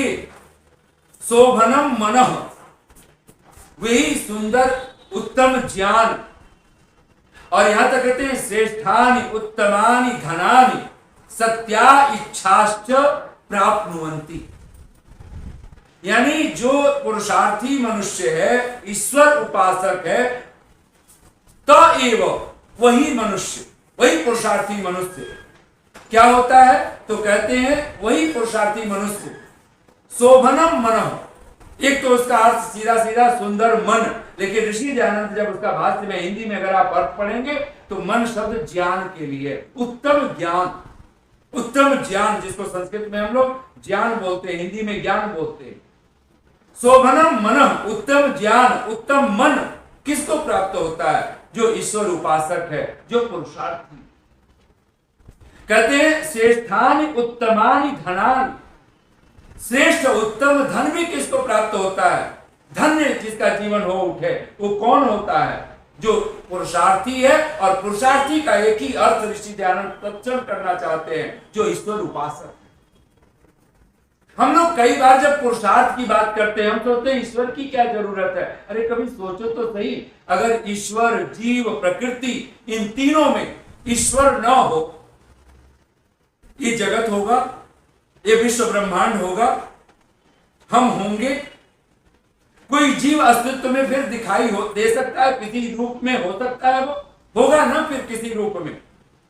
शोभनम मनः, वही सुंदर उत्तम ज्ञान, और यहां तक कहते हैं श्रेष्ठानि उत्तमानि धनानि सत्या इच्छाश्च प्राप्नुवन्ति। यानी जो पुरुषार्थी मनुष्य है, ईश्वर उपासक है, तो एवं वही मनुष्य, वही पुरुषार्थी मनुष्य क्या होता है? तो कहते हैं वही पुरुषार्थी मनुष्य शोभनम मनः, एक तो उसका अर्थ सीधा सीधा सुंदर मन, लेकिन ऋषि दयानंद जब उसका भाष्य में हिंदी में अगर आप अर्थ पढ़ेंगे तो मन शब्द ज्ञान के लिए, उत्तम ज्ञान, उत्तम ज्ञान, जिसको संस्कृत में हम लोग ज्ञान बोलते हैं, हिंदी में ज्ञान बोलते हैं। शोभनम मनः, उत्तम ज्ञान, उत्तम मन किसको प्राप्त होता है? जो ईश्वर उपासक है, जो पुरुषार्थी। कहते हैं श्रेष्ठानि उत्तमानि धनानि, श्रेष्ठ उत्तम धन भी किसको प्राप्त होता है? धन्य जिसका जीवन हो उठे, वो कौन होता है? जो पुरुषार्थी है। और पुरुषार्थी का एक ही अर्थ ऋषि दयानंद तत्क्षण करना चाहते हैं, जो ईश्वर उपासक है। हम लोग कई बार जब पुरुषार्थ की बात करते हैं, हम सोचते हैं ईश्वर की क्या जरूरत है। अरे कभी सोचो तो सही, अगर ईश्वर, जीव, प्रकृति, इन तीनों में ईश्वर न हो, ये जगत होगा, ये विश्व ब्रह्मांड होगा, हम होंगे? कोई जीव अस्तित्व में फिर दिखाई दे सकता है? किसी रूप में हो सकता है? वो होगा ना फिर किसी रूप में,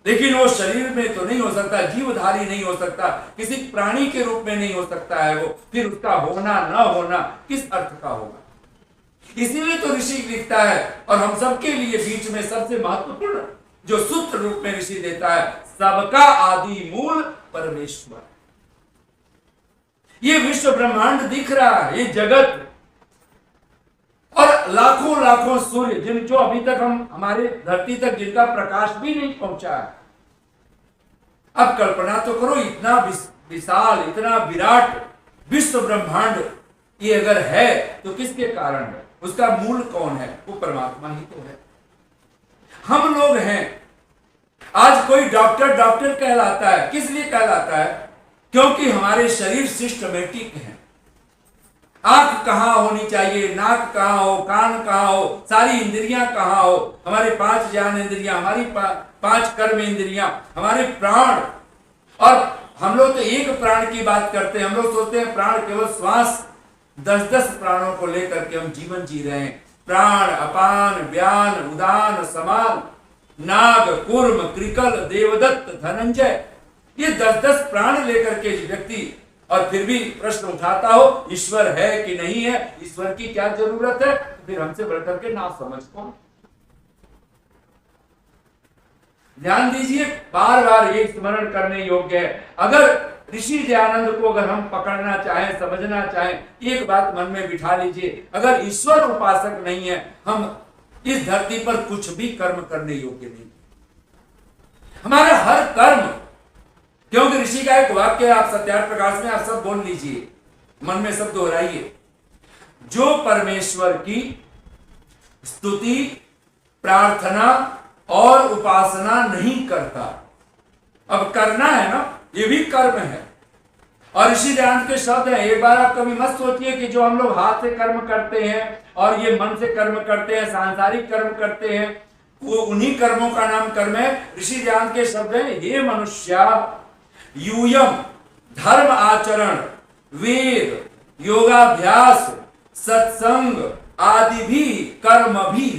लेकिन वो शरीर में तो नहीं हो सकता, जीवधारी नहीं हो सकता, किसी प्राणी के रूप में नहीं हो सकता है वो। फिर उसका होना न होना किस अर्थ का होगा? इसीलिए तो ऋषि लिखता है, और हम सबके लिए बीच में सबसे महत्वपूर्ण जो सूत्र रूप में ऋषि देता है, सबका आदि मूल परमेश्वर। ये विश्व ब्रह्मांड दिख रहा है, ये जगत, और लाखों लाखों सूर्य, जिन जो अभी तक हम हमारे धरती तक जिनका प्रकाश भी नहीं पहुंचा है। अब कल्पना तो करो, इतना विशाल, इतना विराट विश्व ब्रह्मांड ये अगर है तो किसके कारण है? उसका मूल कौन है? वो परमात्मा ही तो है। हम लोग हैं। आज कोई डॉक्टर डॉक्टर कहलाता है, किस लिए कहलाता है? क्योंकि हमारे शरीर सिस्टमेटिक है, आंख कहाँ होनी चाहिए, नाक कहाँ हो, कान कहाँ हो, सारी इंद्रियां कहाँ हो, हमारे 5 ज्ञान इंद्रियां, हमारी 5 कर्म इंद्रियां, हमारे प्राण। और हम लोग तो एक प्राण की बात करते हैं, हम लोग सोचते हैं प्राण केवल श्वास, 10-10 प्राणों को लेकर के हम जीवन जी रहे हैं। प्राण, अपान, व्यान, उदान, समान, नाग, कूर्म, कृकल, देवदत्त, धनंजय, ये 10-10 प्राण लेकर के व्यक्ति, और फिर भी प्रश्न उठाता हो ईश्वर है कि नहीं है, ईश्वर की क्या जरूरत है, फिर हमसे बढ़कर के ना समझ कौन। ध्यान दीजिए, बार बार ये स्मरण करने योग्य है। अगर ऋषि दयानंद को अगर हम पकड़ना चाहें, समझना चाहें, एक बात मन में बिठा लीजिए, अगर ईश्वर उपासक नहीं है, हम इस धरती पर कुछ भी कर्म करने योग्य नहीं। हमारा हर कर्म, क्योंकि ऋषि का एक वाक्य आप सत्यार्थ प्रकाश में आप सब बोल लीजिए, मन में सब दोहराइए, जो परमेश्वर की स्तुति, प्रार्थना और उपासना नहीं करता। अब करना है ना, ये भी कर्म है। और ऋषि दयानंद के शब्द हैं, एक बार आप कभी मत सोचिए कि जो हम लोग हाथ से कर्म करते हैं और ये मन से कर्म करते हैं, सांसारिक कर्म करते हैं, वो उन्हीं कर्मों का नाम कर्म है। ऋषि दयानंद के शब्द हैं, हे मनुष्या, यूयम धर्म आचरण, वेद, योगाभ्यास, सत्संग आदि भी कर्म भी,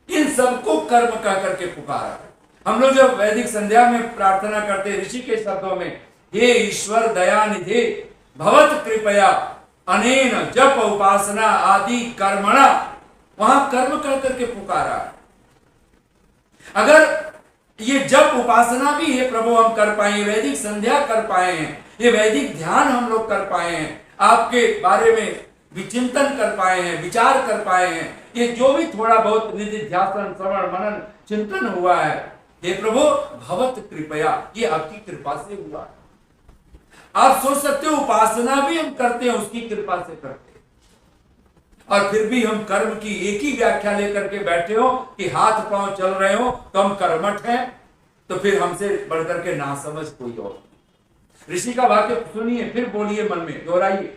इन सबको कर्म कह करके पुकारा है। हम लोग जब वैदिक संध्या में प्रार्थना करते हैं ऋषि के शब्दों में, हे ईश्वर दयानिधे भवत कृपया अनेन जप उपासना आदि कर्मणा, वहां कर्म कह करके पुकारा है। अगर ये जप उपासना भी है प्रभु हम कर पाए, वैदिक संध्या कर पाए हैं, ये वैदिक ध्यान हम लोग कर पाए हैं, आपके बारे में विचिंतन कर पाए हैं, विचार कर पाए हैं, ये जो भी थोड़ा बहुत निधि ध्यान श्रवण मनन चिंतन हुआ है, हे प्रभु भवत कृपया, ये आपकी कृपा से हुआ है। आप सोच सकते हो उपासना भी हम करते हैं, उसकी कृपा से करते हैं, और फिर भी हम कर्म की एक ही व्याख्या लेकर के बैठे हो कि हाथ पांव चल रहे हो तो हम कर्मठ हैं, तो फिर हमसे बढ़कर के ना समझ कोई और। ऋषि का वाक्य सुनिए, फिर बोलिए, मन में दोहराइए।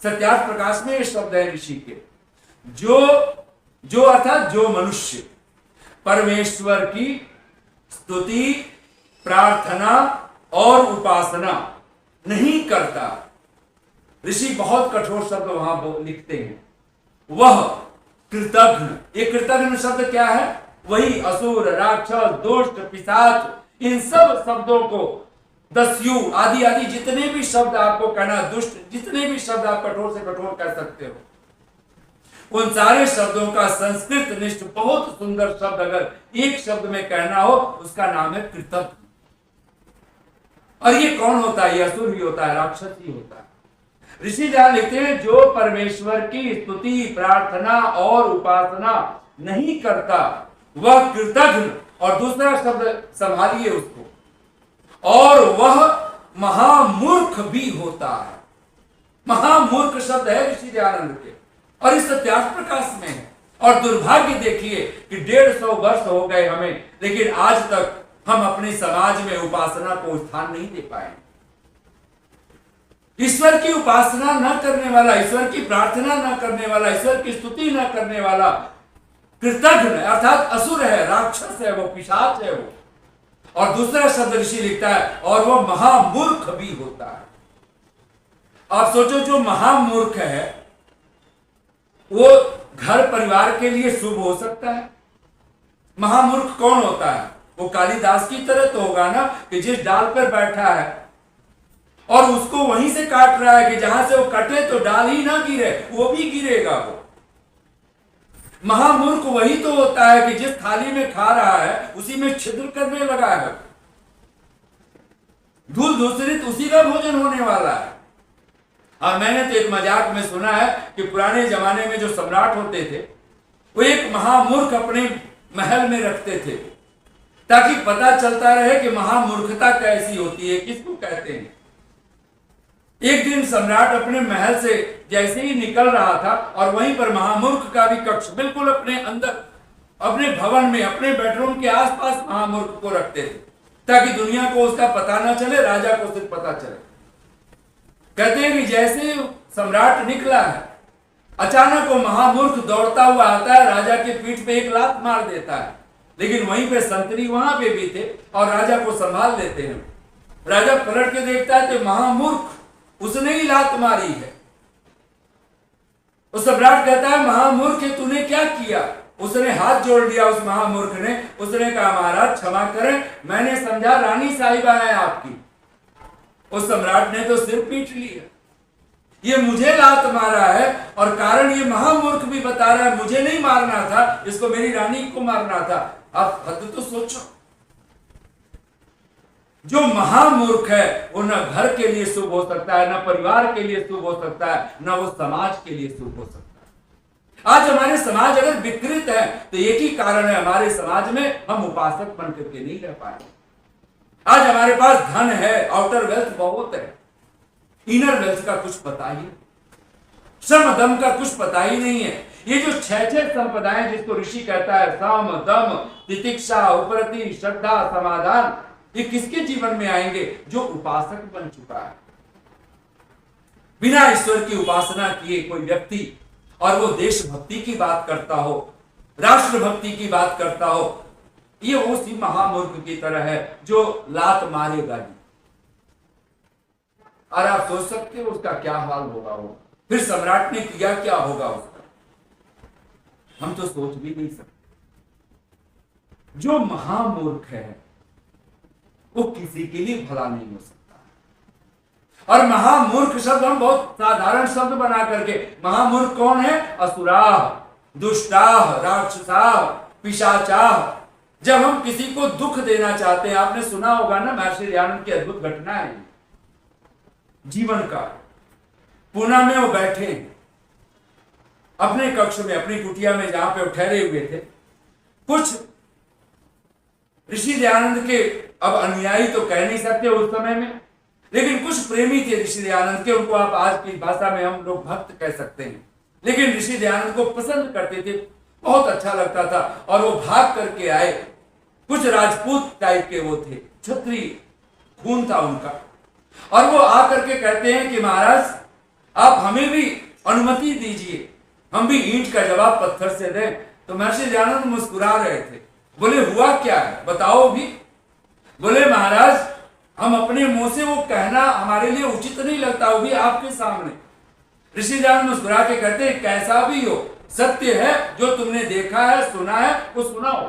सत्यार्थ प्रकाश में ये शब्द है ऋषि के, जो अर्थात जो मनुष्य परमेश्वर की स्तुति, प्रार्थना और उपासना नहीं करता, ऋषि बहुत कठोर शब्द वहां लिखते हैं, वह कृतघ्न। ये कृतघ्न शब्द क्या है? वही असुर, राक्षस, दुष्ट, पिशाच, इन सब शब्दों को, दस्यु आदि आदि जितने भी शब्द आपको कहना, दुष्ट जितने भी शब्द आप कठोर से कठोर कह सकते हो, उन सारे शब्दों का संस्कृत निष्ठ बहुत सुंदर शब्द अगर एक शब्द में कहना हो, उसका नाम है कृतघ्न। और ये कौन होता है? ये असुर भी होता है, राक्षस ही होता है। ऋषि दयानंद लिखते हैं, जो परमेश्वर की स्तुति, प्रार्थना और उपासना नहीं करता वह कृतघ्न, और दूसरा शब्द संभालिए उसको, और वह महामूर्ख भी होता है। महामूर्ख शब्द है ऋषि दयानंद के, और इस सत्यार्थ प्रकाश में है। और दुर्भाग्य देखिए कि 150 वर्ष हो गए हमें, लेकिन आज तक हम अपने समाज में उपासना को स्थान नहीं दे पाए। ईश्वर की उपासना न करने वाला, ईश्वर की प्रार्थना न करने वाला, ईश्वर की स्तुति न करने वाला कृतघ्न अर्थात असुर है, राक्षस है, वो पिशाच है वो। और दूसरा शब्द ऋषि लिखता है, और वो महामूर्ख भी होता है। आप सोचो, जो महामूर्ख है वो घर परिवार के लिए शुभ हो सकता है? महामूर्ख कौन होता है? वो कालिदास की तरह तो होगा ना, कि जिस डाल पर बैठा है और उसको वहीं से काट रहा है कि जहां से वो कटे तो डाल ही ना गिरे, वो भी गिरेगा वो। महामूर्ख वही तो होता है कि जिस थाली में खा रहा है उसी में छिद्र करने लगा है, धूल धूसरित उसी का भोजन होने वाला है। और मैंने तो एक मजाक में सुना है कि पुराने जमाने में जो सम्राट होते थे, वो एक महामूर्ख अपने महल में रखते थे, ताकि पता चलता रहे कि महामूर्खता कैसी होती है, किसको कहते हैं। एक दिन सम्राट अपने महल से जैसे ही निकल रहा था, और वहीं पर महामूर्ख का भी कक्ष बिल्कुल अपने अंदर, अपने भवन में, अपने बेडरूम के आसपास महामूर्ख को रखते थे, ताकि दुनिया को उसका पता ना चले, राजा को सिर्फ पता चले। कहते हैं कि जैसे सम्राट निकला है, अचानक वो महामूर्ख दौड़ता हुआ आता है, राजा के पीठ पे एक लात मार देता है। लेकिन वहीं पे संतरी वहां पे भी थे और राजा को संभाल लेते हैं। राजा पलट के देखता है तो महामूर्ख उसने ही लात मारी है। उस सम्राट कहता है, महामूर्ख तूने क्या किया? उसने हाथ जोड़ दिया उस महामूर्ख ने। उसने कहा, महाराज क्षमा करें, मैंने समझा रानी साहिबा है आपकी। उस सम्राट ने तो सिर पीट लिया, ये मुझे लात मारा है और कारण ये महामूर्ख भी बता रहा है मुझे नहीं मारना था, इसको मेरी रानी को मारना था। आप हद तो सोचो, जो महामूर्ख है वो न घर के लिए शुभ हो सकता है, न परिवार के लिए शुभ हो सकता है, न वो समाज के लिए शुभ हो सकता है। आज हमारे समाज अगर विकृत है तो एक ही कारण है, हमारे समाज में हम उपासक बन करके नहीं रह पाए। आज हमारे पास धन है, आउटर वेल्थ बहुत है, इनर वेल्थ का कुछ पता ही, श्रम दम का कुछ पता ही नहीं है। ये जो छह संपदाएं जिसको ऋषि कहता है, सम दम तितिक्षा उपरति श्रद्धा समाधान, ये किसके जीवन में आएंगे? जो उपासक बन चुका है। बिना ईश्वर की उपासना किए कोई व्यक्ति और वो देशभक्ति की बात करता हो, राष्ट्रभक्ति की बात करता हो, ये उसी महामूर्ख की तरह है जो लात मारेगा नहीं। और आप सोच सकते हो उसका क्या हाल होगा, वो फिर सम्राट ने किया क्या होगा उसका, हम तो सोच भी नहीं सकते। जो महामूर्ख है वो किसी के लिए भला नहीं हो सकता। और महामूर्ख शब्द हम बहुत साधारण शब्द बना करके, महामूर्ख कौन है? असुराह, दुष्टाह, राक्षसाह, पिशाचाह। जब हम किसी को दुख देना चाहते हैं, आपने सुना होगा ना महर्षि दयानंद की अद्भुत घटना है जीवन का। पूना में वो बैठे अपने कक्ष में, अपनी कुटिया में, जहां पे वो ठहरे हुए थे। कुछ ऋषि दयानंद के, अब अनुयायी तो कह नहीं सकते उस समय में, लेकिन कुछ प्रेमी थे ऋषि दयानंद के, उनको आप आज की भाषा में हम लोग भक्त कह सकते हैं। लेकिन ऋषि दयानंद को पसंद करते थे, बहुत अच्छा लगता था। और वो भाग करके आए, कुछ राजपूत टाइप के वो थे, क्षत्रिय खून था उनका। और वो आकर के कहते हैं कि महाराज आप हमें भी अनुमति दीजिए, हम भी ईंट का जवाब पत्थर से दें। तो महर्षि दयानंद मुस्कुरा रहे थे, बोले हुआ क्या है बताओ भी। बोले महाराज हम अपने मुंह से वो कहना हमारे लिए उचित नहीं लगता, वो भी आपके सामने। ऋषि दयानंद मुस्कुरा के कहते हैं कैसा भी हो, सत्य है, जो तुमने देखा है सुना है वो सुनाओ।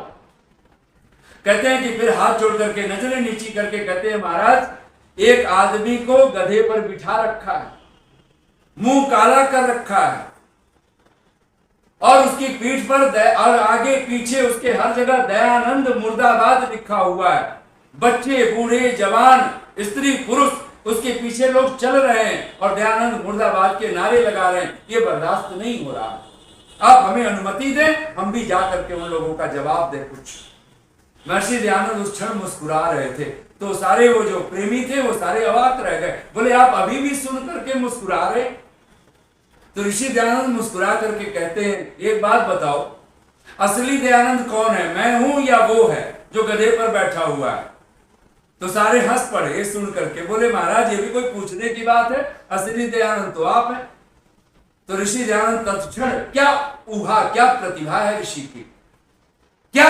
कहते हैं कि फिर हाथ जोड़ करके नजरें नीची करके कहते हैं महाराज एक आदमी को गधे पर बिठा रखा है, मुंह काला कर रखा है और उसकी पीठ पर और आगे पीछे उसके हर जगह दयानंद मुर्दाबाद लिखा हुआ है। बच्चे बूढ़े जवान स्त्री पुरुष उसके पीछे लोग चल रहे हैं और दयानंद मुर्दाबाद के नारे लगा रहे हैं। ये बर्दाश्त नहीं हो रहा, आप हमें अनुमति दें, हम भी जा करके उन लोगों का जवाब दें कुछ। महर्षि दयानंद उस क्षण मुस्कुरा रहे थे, तो सारे वो जो प्रेमी थे वो सारे अवाक रह गए। बोले आप अभी भी सुन करके मुस्कुरा रहे? तो ऋषि दयानंद मुस्कुरा करके कहते हैं एक बात बताओ, असली दयानंद कौन है, मैं हूं या वो है जो गधे पर बैठा हुआ है? तो सारे हंस पड़े ये सुन करके। बोले महाराज ये भी कोई पूछने की बात है, असली दयानंद तो आप हैं। तो ऋषि दयानंद तत्क्षण, क्या ऊहा, क्या प्रतिभा है ऋषि की, क्या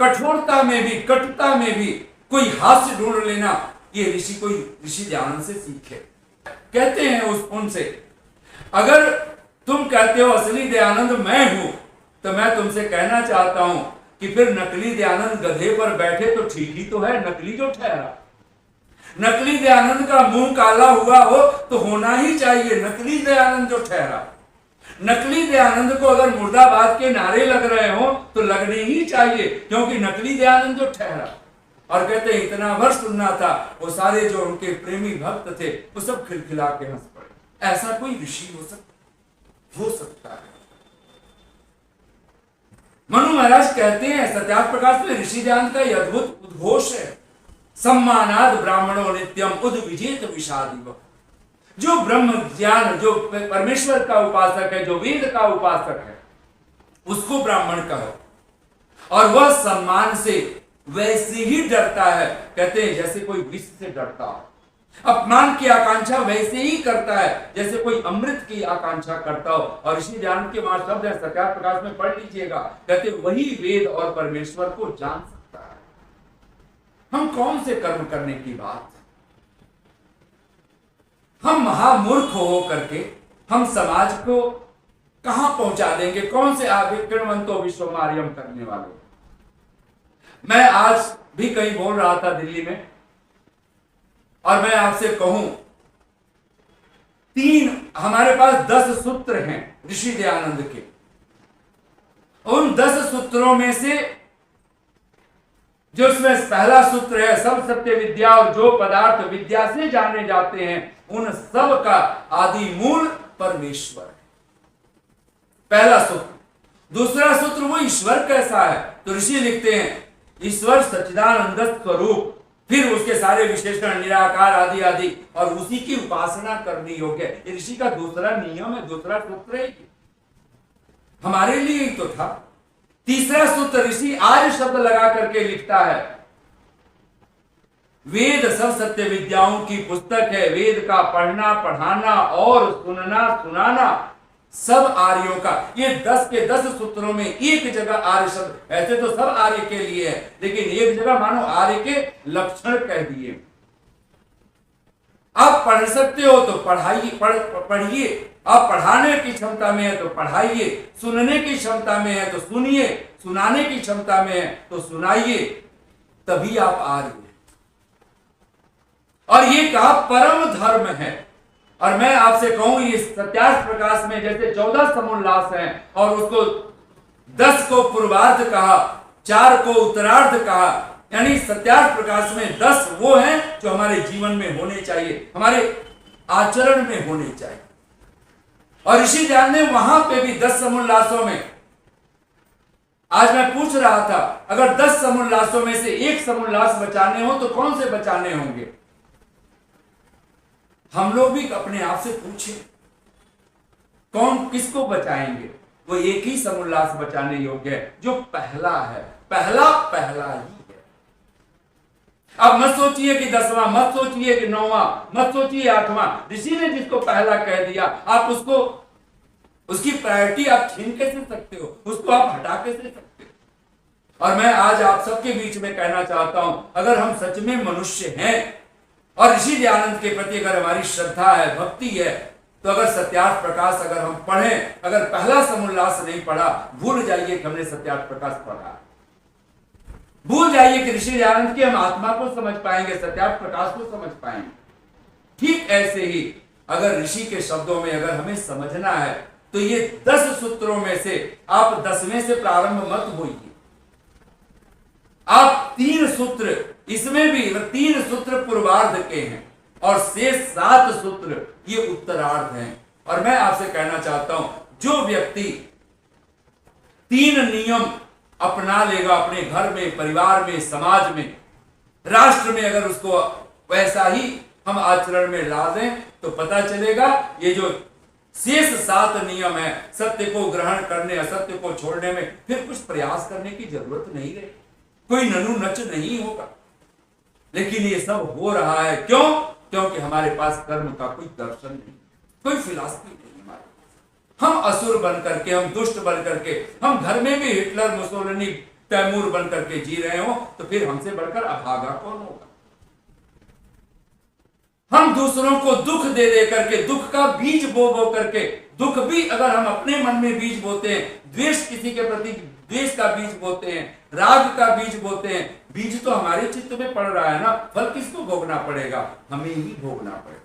कठोरता में भी कटुता में भी कोई हास्य ढूंढ लेना, ये ऋषि दयानंद से सीखे। कहते हैं उनसे अगर तुम कहते हो असली दयानंद मैं हूं, तो मैं तुमसे कहना चाहता हूं कि फिर नकली दयानंद गधे पर बैठे तो ठीक ही तो है, नकली जो ठहरा। नकली दयानंद का मुंह काला हुआ हो तो होना ही चाहिए नकली दयानंद जो ठहरा। नकली दयानंद को अगर मुर्दाबाद के नारे लग रहे हो तो लगने ही चाहिए, क्योंकि नकली दयानंद जो ठहरा। और कहते हैं इतना भर सुनना था, वो सारे जो उनके प्रेमी भक्त थे वो सब खिलखिला के हंस पड़े। ऐसा कोई ऋषि हो सकता है? मनु महाराज कहते हैं सत्यार्थ प्रकाश में ऋषि दयानंद का यह अद्भुत उद्घोष है, सम्मानाद ब्राह्मणों नित्यम उद विजेत विषादिव। जो ब्रह्म ज्ञान, जो परमेश्वर का उपासक है, जो वेद का उपासक है, उसको ब्राह्मण कहो। और वह सम्मान से वैसे ही डरता है, कहते हैं जैसे कोई विष से डरता हो। अपमान की आकांक्षा वैसे ही करता है जैसे कोई अमृत की आकांक्षा करता हो। और ऋषि ध्यान के वहां शब्द है, सत्यार्थ प्रकाश में पढ़ लीजिएगा, कहते वही वेद और परमेश्वर को जान सकता है। हम कौन से कर्म करने की बात, हम महामूर्ख हो करके हम समाज को कहां पहुंचा देंगे, कौन से आविष्कृतवंतो विश्व मार्यम करने वाले। मैं आज भी कहीं बोल रहा था दिल्ली में, और मैं आपसे कहूं, हमारे पास 10 सूत्र हैं ऋषि दयानंद के। उन 10 सूत्रों में से जो इसमें पहला सूत्र है, सब सत्य विद्या और जो पदार्थ विद्या से जाने जाते हैं उन सब का आदि मूल परमेश्वर है, पहला सूत्र। दूसरा सूत्र, वो ईश्वर कैसा है, तो ऋषि लिखते हैं ईश्वर सच्चिदानंद स्वरूप, फिर उसके सारे विशेषण निराकार आदि आदि, और उसी की उपासना करनी योग्य है। ये ऋषि का दूसरा नियम है, दूसरा सूत्र है, हमारे लिए ही तो था। तीसरा सूत्र ऋषि आर्य शब्द लगा करके लिखता है, वेद सब सत्य विद्याओं की पुस्तक है, वेद का पढ़ना पढ़ाना और सुनना सुनाना सब आर्यों का। ये 10 के 10 सूत्रों में एक जगह आर्य शब्द, ऐसे तो सब आर्य के लिए है, लेकिन एक जगह मानो आर्य के लक्षण कह दिए। आप पढ़ सकते हो तो पढ़ाइए, पढ़िए। आप पढ़ाने की क्षमता में है तो पढ़ाइए, सुनने की क्षमता में है तो सुनिए, सुनाने की क्षमता में है तो सुनाइए, तभी आप आर्य। और ये कहा परम धर्म है। और मैं आपसे कहूं, ये सत्यार्थ प्रकाश में जैसे 14 समोल्लास हैं और उसको 10 को पूर्वार्ध कहा, 4 को उत्तरार्ध कहा, यानी सत्यार्थ प्रकाश में 10 वो हैं जो हमारे जीवन में होने चाहिए, हमारे आचरण में होने चाहिए। और ऋषि ध्यान ने वहां पे भी 10 समोल्लासों में, आज मैं पूछ रहा था, अगर 10 समोल्लासों में से एक समोल्लास बचाने हो तो कौन से बचाने होंगे? हम लोग भी अपने आप से पूछें, कौन किसको बचाएंगे? वो एक ही समोल्लास बचाने योग्य है जो पहला है, पहला ही है। अब मत सोचिए कि 10वां, मत सोचिए कि 9वां, मत सोचिए 8वां। ऋषि ने जिसको पहला कह दिया, आप उसको, उसकी प्रायोरिटी आप छीन कैसे सकते हो, उसको आप हटा कैसे सकते हो? और मैं आज आप सबके बीच में कहना चाहता हूं, अगर हम सच में मनुष्य हैं और ऋषि दयानंद के प्रति अगर हमारी श्रद्धा है, भक्ति है, तो अगर सत्यार्थ प्रकाश अगर हम पढ़ें, अगर पहला समोल्लास नहीं पढ़ा, भूल जाइए कि हमने सत्यार्थ प्रकाश पढ़ा, भूल जाइए कि ऋषि दयानंद की हम आत्मा को समझ पाएंगे, सत्यार्थ प्रकाश को समझ पाएंगे। ठीक ऐसे ही अगर ऋषि के शब्दों में अगर हमें समझना है तो ये 10 सूत्रों में से आप 10वें से प्रारंभ मत होइए। आप 3 सूत्र, इसमें भी 3 सूत्र पूर्वार्ध के हैं और शेष 7 सूत्र ये उत्तरार्ध हैं। और मैं आपसे कहना चाहता हूं, जो व्यक्ति 3 नियम अपना लेगा अपने घर में, परिवार में, समाज में, राष्ट्र में, अगर उसको वैसा ही हम आचरण में ला दें तो पता चलेगा ये जो शेष 7 नियम है, सत्य को ग्रहण करने, असत्य को छोड़ने में फिर कुछ प्रयास करने की जरूरत नहीं रही, कोई ननु नच नहीं होगा। लेकिन ये सब हो रहा है क्यों? क्योंकि हमारे पास कर्म का कोई दर्शन नहीं, कोई फिलॉसफी नहीं हमारे पास। हम असुर बन करके, हम दुष्ट बन करके, हम घर में भी हिटलर, मुसोलिनी, तैमूर बन करके जी रहे हो तो फिर हमसे बढ़कर अभागा कौन होगा? हम दूसरों को दुख दे दे करके, दुख का बीज बो बो करके, दुख भी अगर हम अपने मन में बीज बोते हैं, द्वेष किसी के प्रति द्वेष का बीज बोते हैं, राग का बीज बोते हैं, बीज तो हमारे चित्त में पड़ रहा है ना, फल किसको भोगना पड़ेगा? हमें ही भोगना पड़ेगा।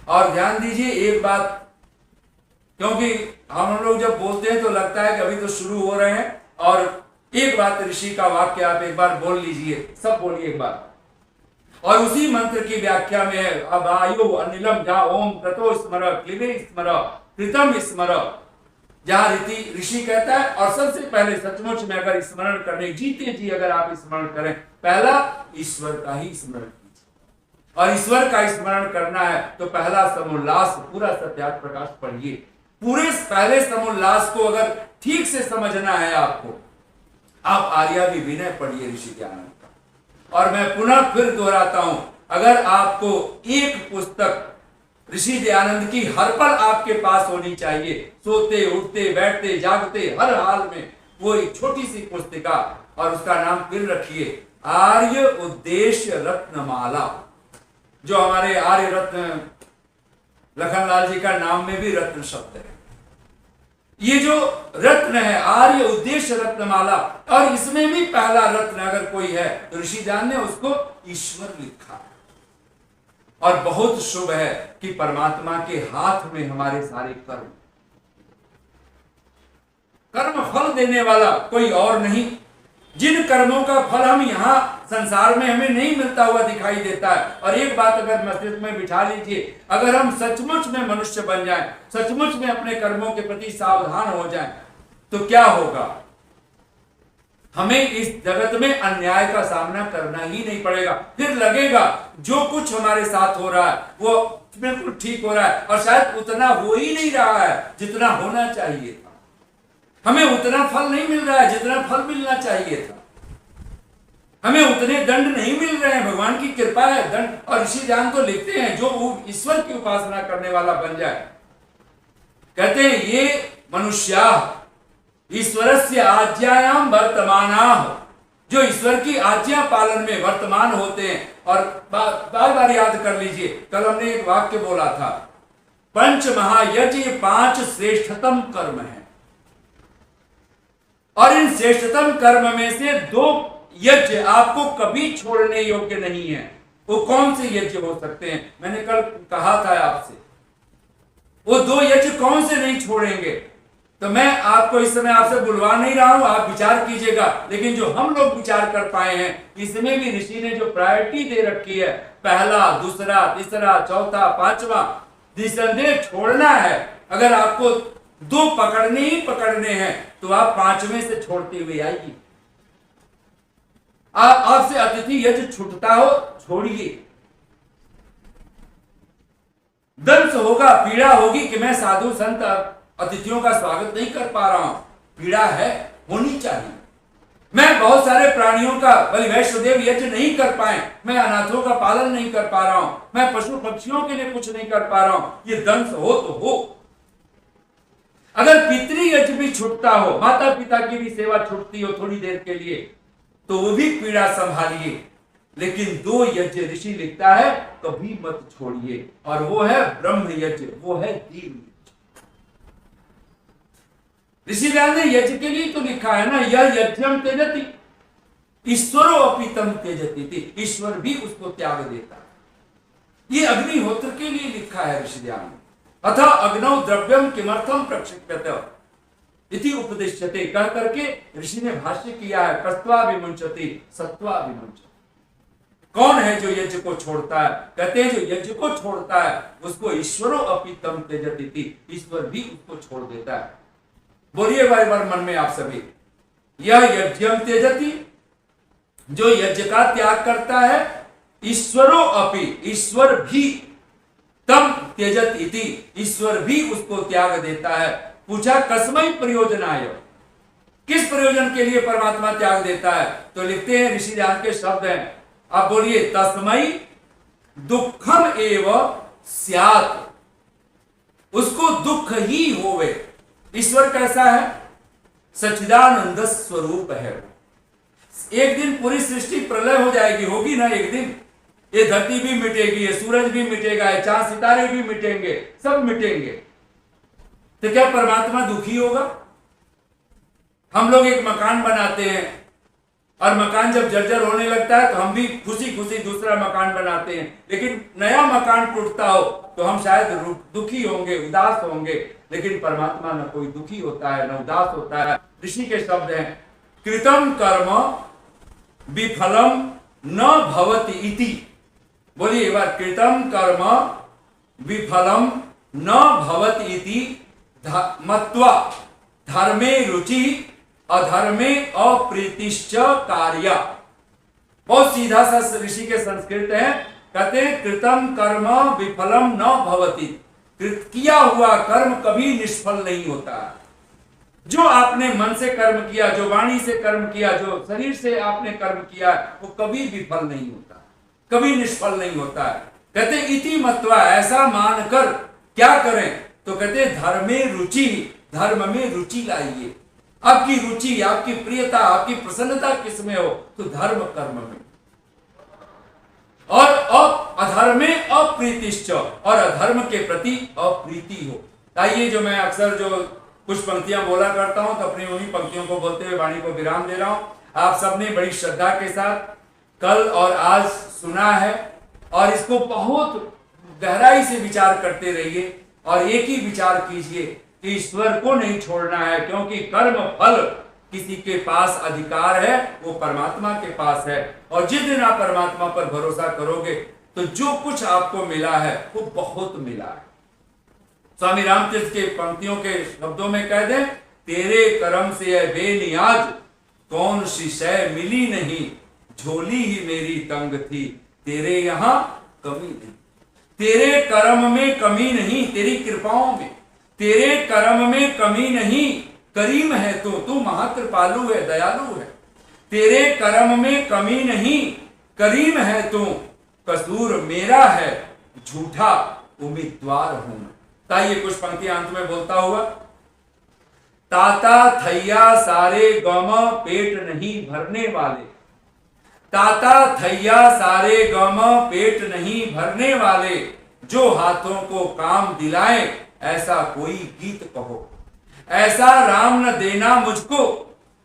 और ध्यान दीजिए एक बात, क्योंकि हम लोग जब बोलते हैं तो लगता है कि अभी तो शुरू हो रहे हैं, और एक बात ऋषि का वाक्य आप एक बार बोल लीजिए, सब बोलिए एक बार। और उसी मंत्र की व्याख्या में है, अब आयु अनिलम जहां ओम कृतो स्मर, क्लिवे स्मर, कृतम स्मर, जहां ऋषि कहता है, और सबसे पहले सचमुच में अगर स्मरण करने, जीते जी अगर आप स्मरण करें, पहला ईश्वर का ही स्मरण कीजिए। और ईश्वर का स्मरण करना है तो पहला समोल्लास पूरा सत्यार्थ प्रकाश पढ़िए। पूरे पहले समोल्लास को अगर ठीक से समझना है आपको, आप आर्याभिविनय पढ़िए ऋषि दयानंद का। और मैं पुनः फिर दोहराता हूं, अगर आपको एक पुस्तक ऋषि दयानंद की हर पल आपके पास होनी चाहिए, सोते उठते बैठते जागते हर हाल में, वो एक छोटी सी पुस्तिका, और उसका नाम फिर रखिए आर्य उद्देश्य रत्नमाला। जो हमारे आर्य रत्न लखनलाल जी का नाम में भी रत्न शब्द है। ये जो रत्न है आर्य उद्देश्य रत्नमाला, और इसमें भी पहला रत्न अगर कोई है तो ऋषि दयानंद ने उसको ईश्वर लिखा है। और बहुत शुभ है कि परमात्मा के हाथ में हमारे सारे कर्म, कर्म फल देने वाला कोई और नहीं। जिन कर्मों का फल हम यहाँ संसार में हमें नहीं मिलता हुआ दिखाई देता है। और एक बात अगर मस्तिष्क में बिठा लीजिए, अगर हम सचमुच में मनुष्य बन जाएं, सचमुच में अपने कर्मों के प्रति सावधान हो जाएं, तो क्या होगा? हमें इस जगत में अन्याय का सामना करना ही नहीं पड़ेगा। फिर लगेगा जो कुछ हमारे साथ हो रहा है वो बिल्कुल ठीक हो रहा है, और शायद उतना हो ही नहीं रहा है जितना होना चाहिए था। हमें उतना फल नहीं मिल रहा है जितना फल मिलना चाहिए था। हमें उतने दंड नहीं मिल रहे हैं। भगवान की कृपा है दंड। और ऋषि दयानंद तो लिखते हैं जो ईश्वर की उपासना करने वाला बन जाए, कहते हैं ये मनुष्या ईश्वरस्य आज्ञायाम वर्तमानाः, जो ईश्वर की आज्ञा पालन में वर्तमान होते हैं। और बार बार याद कर लीजिए, कल हमने एक वाक्य बोला था, पंच महायज्ञ ये 5 श्रेष्ठतम कर्म है, और इन श्रेष्ठतम कर्म में से 2 यज्ञ आपको कभी छोड़ने योग्य नहीं है। वो कौन से यज्ञ हो सकते हैं? मैंने कल कहा था आपसे, वो 2 यज्ञ कौन से नहीं छोड़ेंगे? तो मैं आपको इस समय आपसे बुलवा नहीं रहा हूं, आप विचार कीजिएगा। लेकिन जो हम लोग विचार कर पाए हैं, इसमें भी ऋषि ने जो प्रायोरिटी दे रखी है, पहला, दूसरा, तीसरा, चौथा, 5वां, निसंदेह छोड़ना है। अगर आपको 2 पकड़ने ही पकड़ने हैं तो आप 5वें से छोड़ते हुए आइए। आपसे अतिथि यज्ञ छूटता हो, छोड़िए। दंश होगा, पीड़ा होगी कि मैं साधु संत अतिथियों का स्वागत नहीं कर पा रहा हूं, पीड़ा है, होनी चाहिए। मैं बहुत सारे प्राणियों का बलि वैष्णोदेव यज्ञ नहीं कर पाए, मैं अनाथों का पालन नहीं कर पा रहा हूं, मैं पशु पक्षियों के लिए कुछ नहीं कर पा रहा हूं, ये दंश हो तो हो। अगर पितृ यज्ञ भी छूटता हो, माता पिता की भी सेवा छूटती हो थोड़ी देर के लिए, तो वो भी पीड़ा संभालिए। लेकिन 2 यज्ञ ऋषि लिखता है कभी मत छोड़िए, और वो है ब्रह्म यज्ञ, वो है दीव यज्ञ। ऋषि दयानंद ने यज्ञ के लिए तो लिखा है ना, यह यज्ञम त्यजति ईश्वरो अपि तम त्यजति थी, ईश्वर भी उसको त्याग देता है। ये अग्निहोत्र के लिए लिखा है ऋषि दयानंद। अथ अग्नौ द्रव्यम किमर्थम प्रक्षिप्यते इति उपदिश्यते, कह करके ऋषि ने भाष्य किया है, कस्त्वा विमुंचति सत्वा विमुंचति। कौन है जो यज्ञ को छोड़ता है? कहते हैं जो यज्ञ को छोड़ता है उसको ईश्वरो अपि तम त्यजति थी, ईश्वर भी उसको छोड़ देता है। बोलिए बार मन में आप सभी, यह यज्ञम त्यजति, जो यज्ञ का त्याग करता है, ईश्वरो अपि, ईश्वर भी, तम त्यजत इति, ईश्वर भी उसको त्याग देता है। पूछा कस्मै प्रयोजनाय, किस प्रयोजन के लिए परमात्मा त्याग देता है? तो लिखते हैं ऋषि दयानंद के शब्द हैं, आप बोलिए, तस्मै दुखम एव स्यात्, उसको दुख ही होवे। ईश्वर कैसा है? सच्चिदानंद स्वरूप है। एक दिन पूरी सृष्टि प्रलय हो जाएगी, होगी ना एक दिन, ये धरती भी मिटेगी, ये सूरज भी मिटेगा, ये चांद सितारे भी मिटेंगे, सब मिटेंगे। तो क्या परमात्मा दुखी होगा? हम लोग एक मकान बनाते हैं और मकान जब जर्जर होने लगता है तो हम भी खुशी खुशी दूसरा मकान बनाते हैं, लेकिन नया मकान टूटता हो तो हम शायद दुखी होंगे, उदास होंगे। लेकिन परमात्मा न कोई दुखी होता है, न उदास होता है। ऋषि के शब्द हैं, कृतम कर्म विफलम न भवति इति। बोलिए एक बार, कृतम कर्म विफलम न भवति इति मत्वा धर्मे रुचि अधर्मे अप्रीतिश्च कार्य। बहुत सीधा सा ऋषि के संस्कृत है, कहते हैं कृतम कर्म विफलम न भवति, किया हुआ कर्म कभी निष्फल नहीं होता। जो आपने मन से कर्म किया, जो वाणी से कर्म किया, जो शरीर से आपने कर्म किया, वो कभी विफल नहीं होता। कभी निष्फल नहीं होता है। कहते इति मत्वा, ऐसा मानकर क्या करें, तो कहते धर्मे रुचि, धर्म में रुचि लाइए। आपकी रुचि, आपकी प्रियता, आपकी प्रसन्नता किसमें हो, तो धर्म कर्म में। और अधर्मे अप्रीतिश्च, और अधर्म के प्रति अप्रीति हो। आइए, जो मैं अक्सर जो कुछ पंक्तियां बोला करता हूं, तो अपनी उन्हीं पंक्तियों को बोलते हुए वाणी को विराम दे रहा हूं। आप सबने बड़ी श्रद्धा के साथ कल और आज सुना है, और इसको बहुत गहराई से विचार करते रहिए, और एक ही विचार कीजिए कि ईश्वर को नहीं छोड़ना है, क्योंकि कर्म फल किसी के पास अधिकार है, वो परमात्मा के पास है। और जिस दिन आप परमात्मा पर भरोसा करोगे, तो जो कुछ आपको मिला है वो बहुत मिला है। स्वामी रामतीर्थ के पंक्तियों के शब्दों में कह दें, तेरे कर्म से बेनियाज कौन सी शय मिली नहीं, झोली ही मेरी तंग थी, तेरे यहां कमी नहीं। तेरे कर्म में कमी नहीं, तेरी कृपाओं में, तेरे कर्म में कमी नहीं, करीम है तू महाकृपालु है, दयालु है। तेरे कर्म में कमी नहीं, करीम है तू, कसूर मेरा है, झूठा उम्मीदवार हूं। ताइए कुछ पंक्तियां अंत में बोलता हुआ, ताता थैया सारे गम पेट नहीं भरने वाले, ताता थैया सारे गम पेट नहीं भरने वाले, जो हाथों को काम दिलाए ऐसा कोई गीत कहो। ऐसा राम न देना मुझको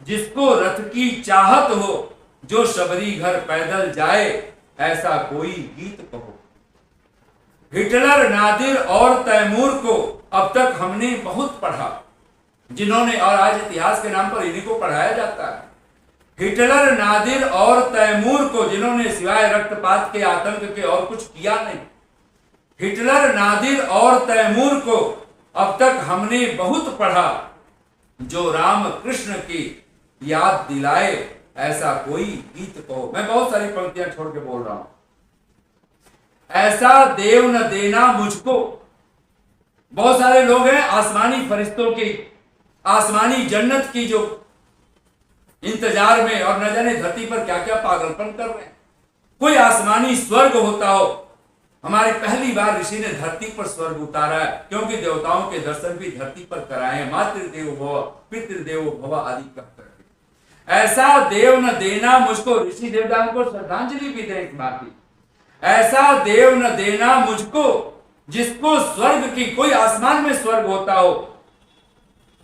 जिसको रथ की चाहत हो, जो शबरी घर पैदल जाए ऐसा कोई गीत कहो। हिटलर, नादिर और तैमूर को अब तक हमने बहुत पढ़ा, जिन्होंने, और आज इतिहास के नाम पर इन्हीं को पढ़ाया जाता है। हिटलर, नादिर और तैमूर को, जिन्होंने सिवाय रक्तपात के आतंक के और कुछ किया नहीं। हिटलर, नादिर और तैमूर को अब तक हमने बहुत पढ़ा, जो राम कृष्ण की याद दिलाए ऐसा कोई गीत कहो। मैं बहुत सारी पंक्तियां छोड़ के बोल रहा हूं। ऐसा देव न देना मुझको, बहुत सारे लोग हैं आसमानी फरिश्तों की, आसमानी जन्नत की जो इंतजार में, और न जाने धरती पर क्या क्या पागलपन कर रहे हैं। कोई आसमानी स्वर्ग होता हो। हमारी पहली बार ऋषि ने धरती पर स्वर्ग उतारा है, क्योंकि देवताओं के दर्शन भी धरती पर कराए हैं। मातृदेव भव, पितृदेव भव आदि कह करके। ऐसा देव न देना मुझको, ऋषि देवताओं को श्रद्धांजलि भी दें इस बात की। ऐसा देव न देना मुझको जिसको स्वर्ग की, कोई आसमान में स्वर्ग होता हो,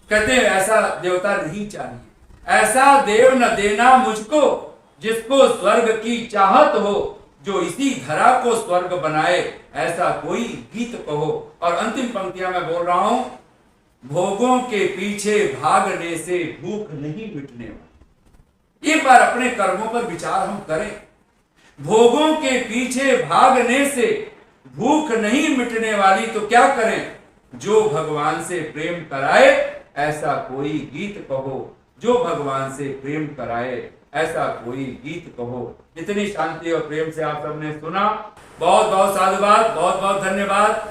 कहते हैं ऐसा देवता नहीं चाहिए। ऐसा देव न देना मुझको जिसको स्वर्ग की चाहत हो, जो इसी धरा को स्वर्ग बनाए ऐसा कोई गीत कहो। और अंतिम पंक्तियां मैं बोल रहा हूं, भोगों के पीछे भागने से भूख नहीं मिटने वाली। एक बार अपने कर्मों पर विचार हम करें। भोगों के पीछे भागने से भूख नहीं मिटने वाली, तो क्या करें, जो भगवान से प्रेम कराए ऐसा कोई गीत कहो। जो भगवान से प्रेम कराए ऐसा कोई गीत कहो। इतनी शांति और प्रेम से आप सबने सुना। बहुत बहुत साधुवाद, बहुत बहुत धन्यवाद।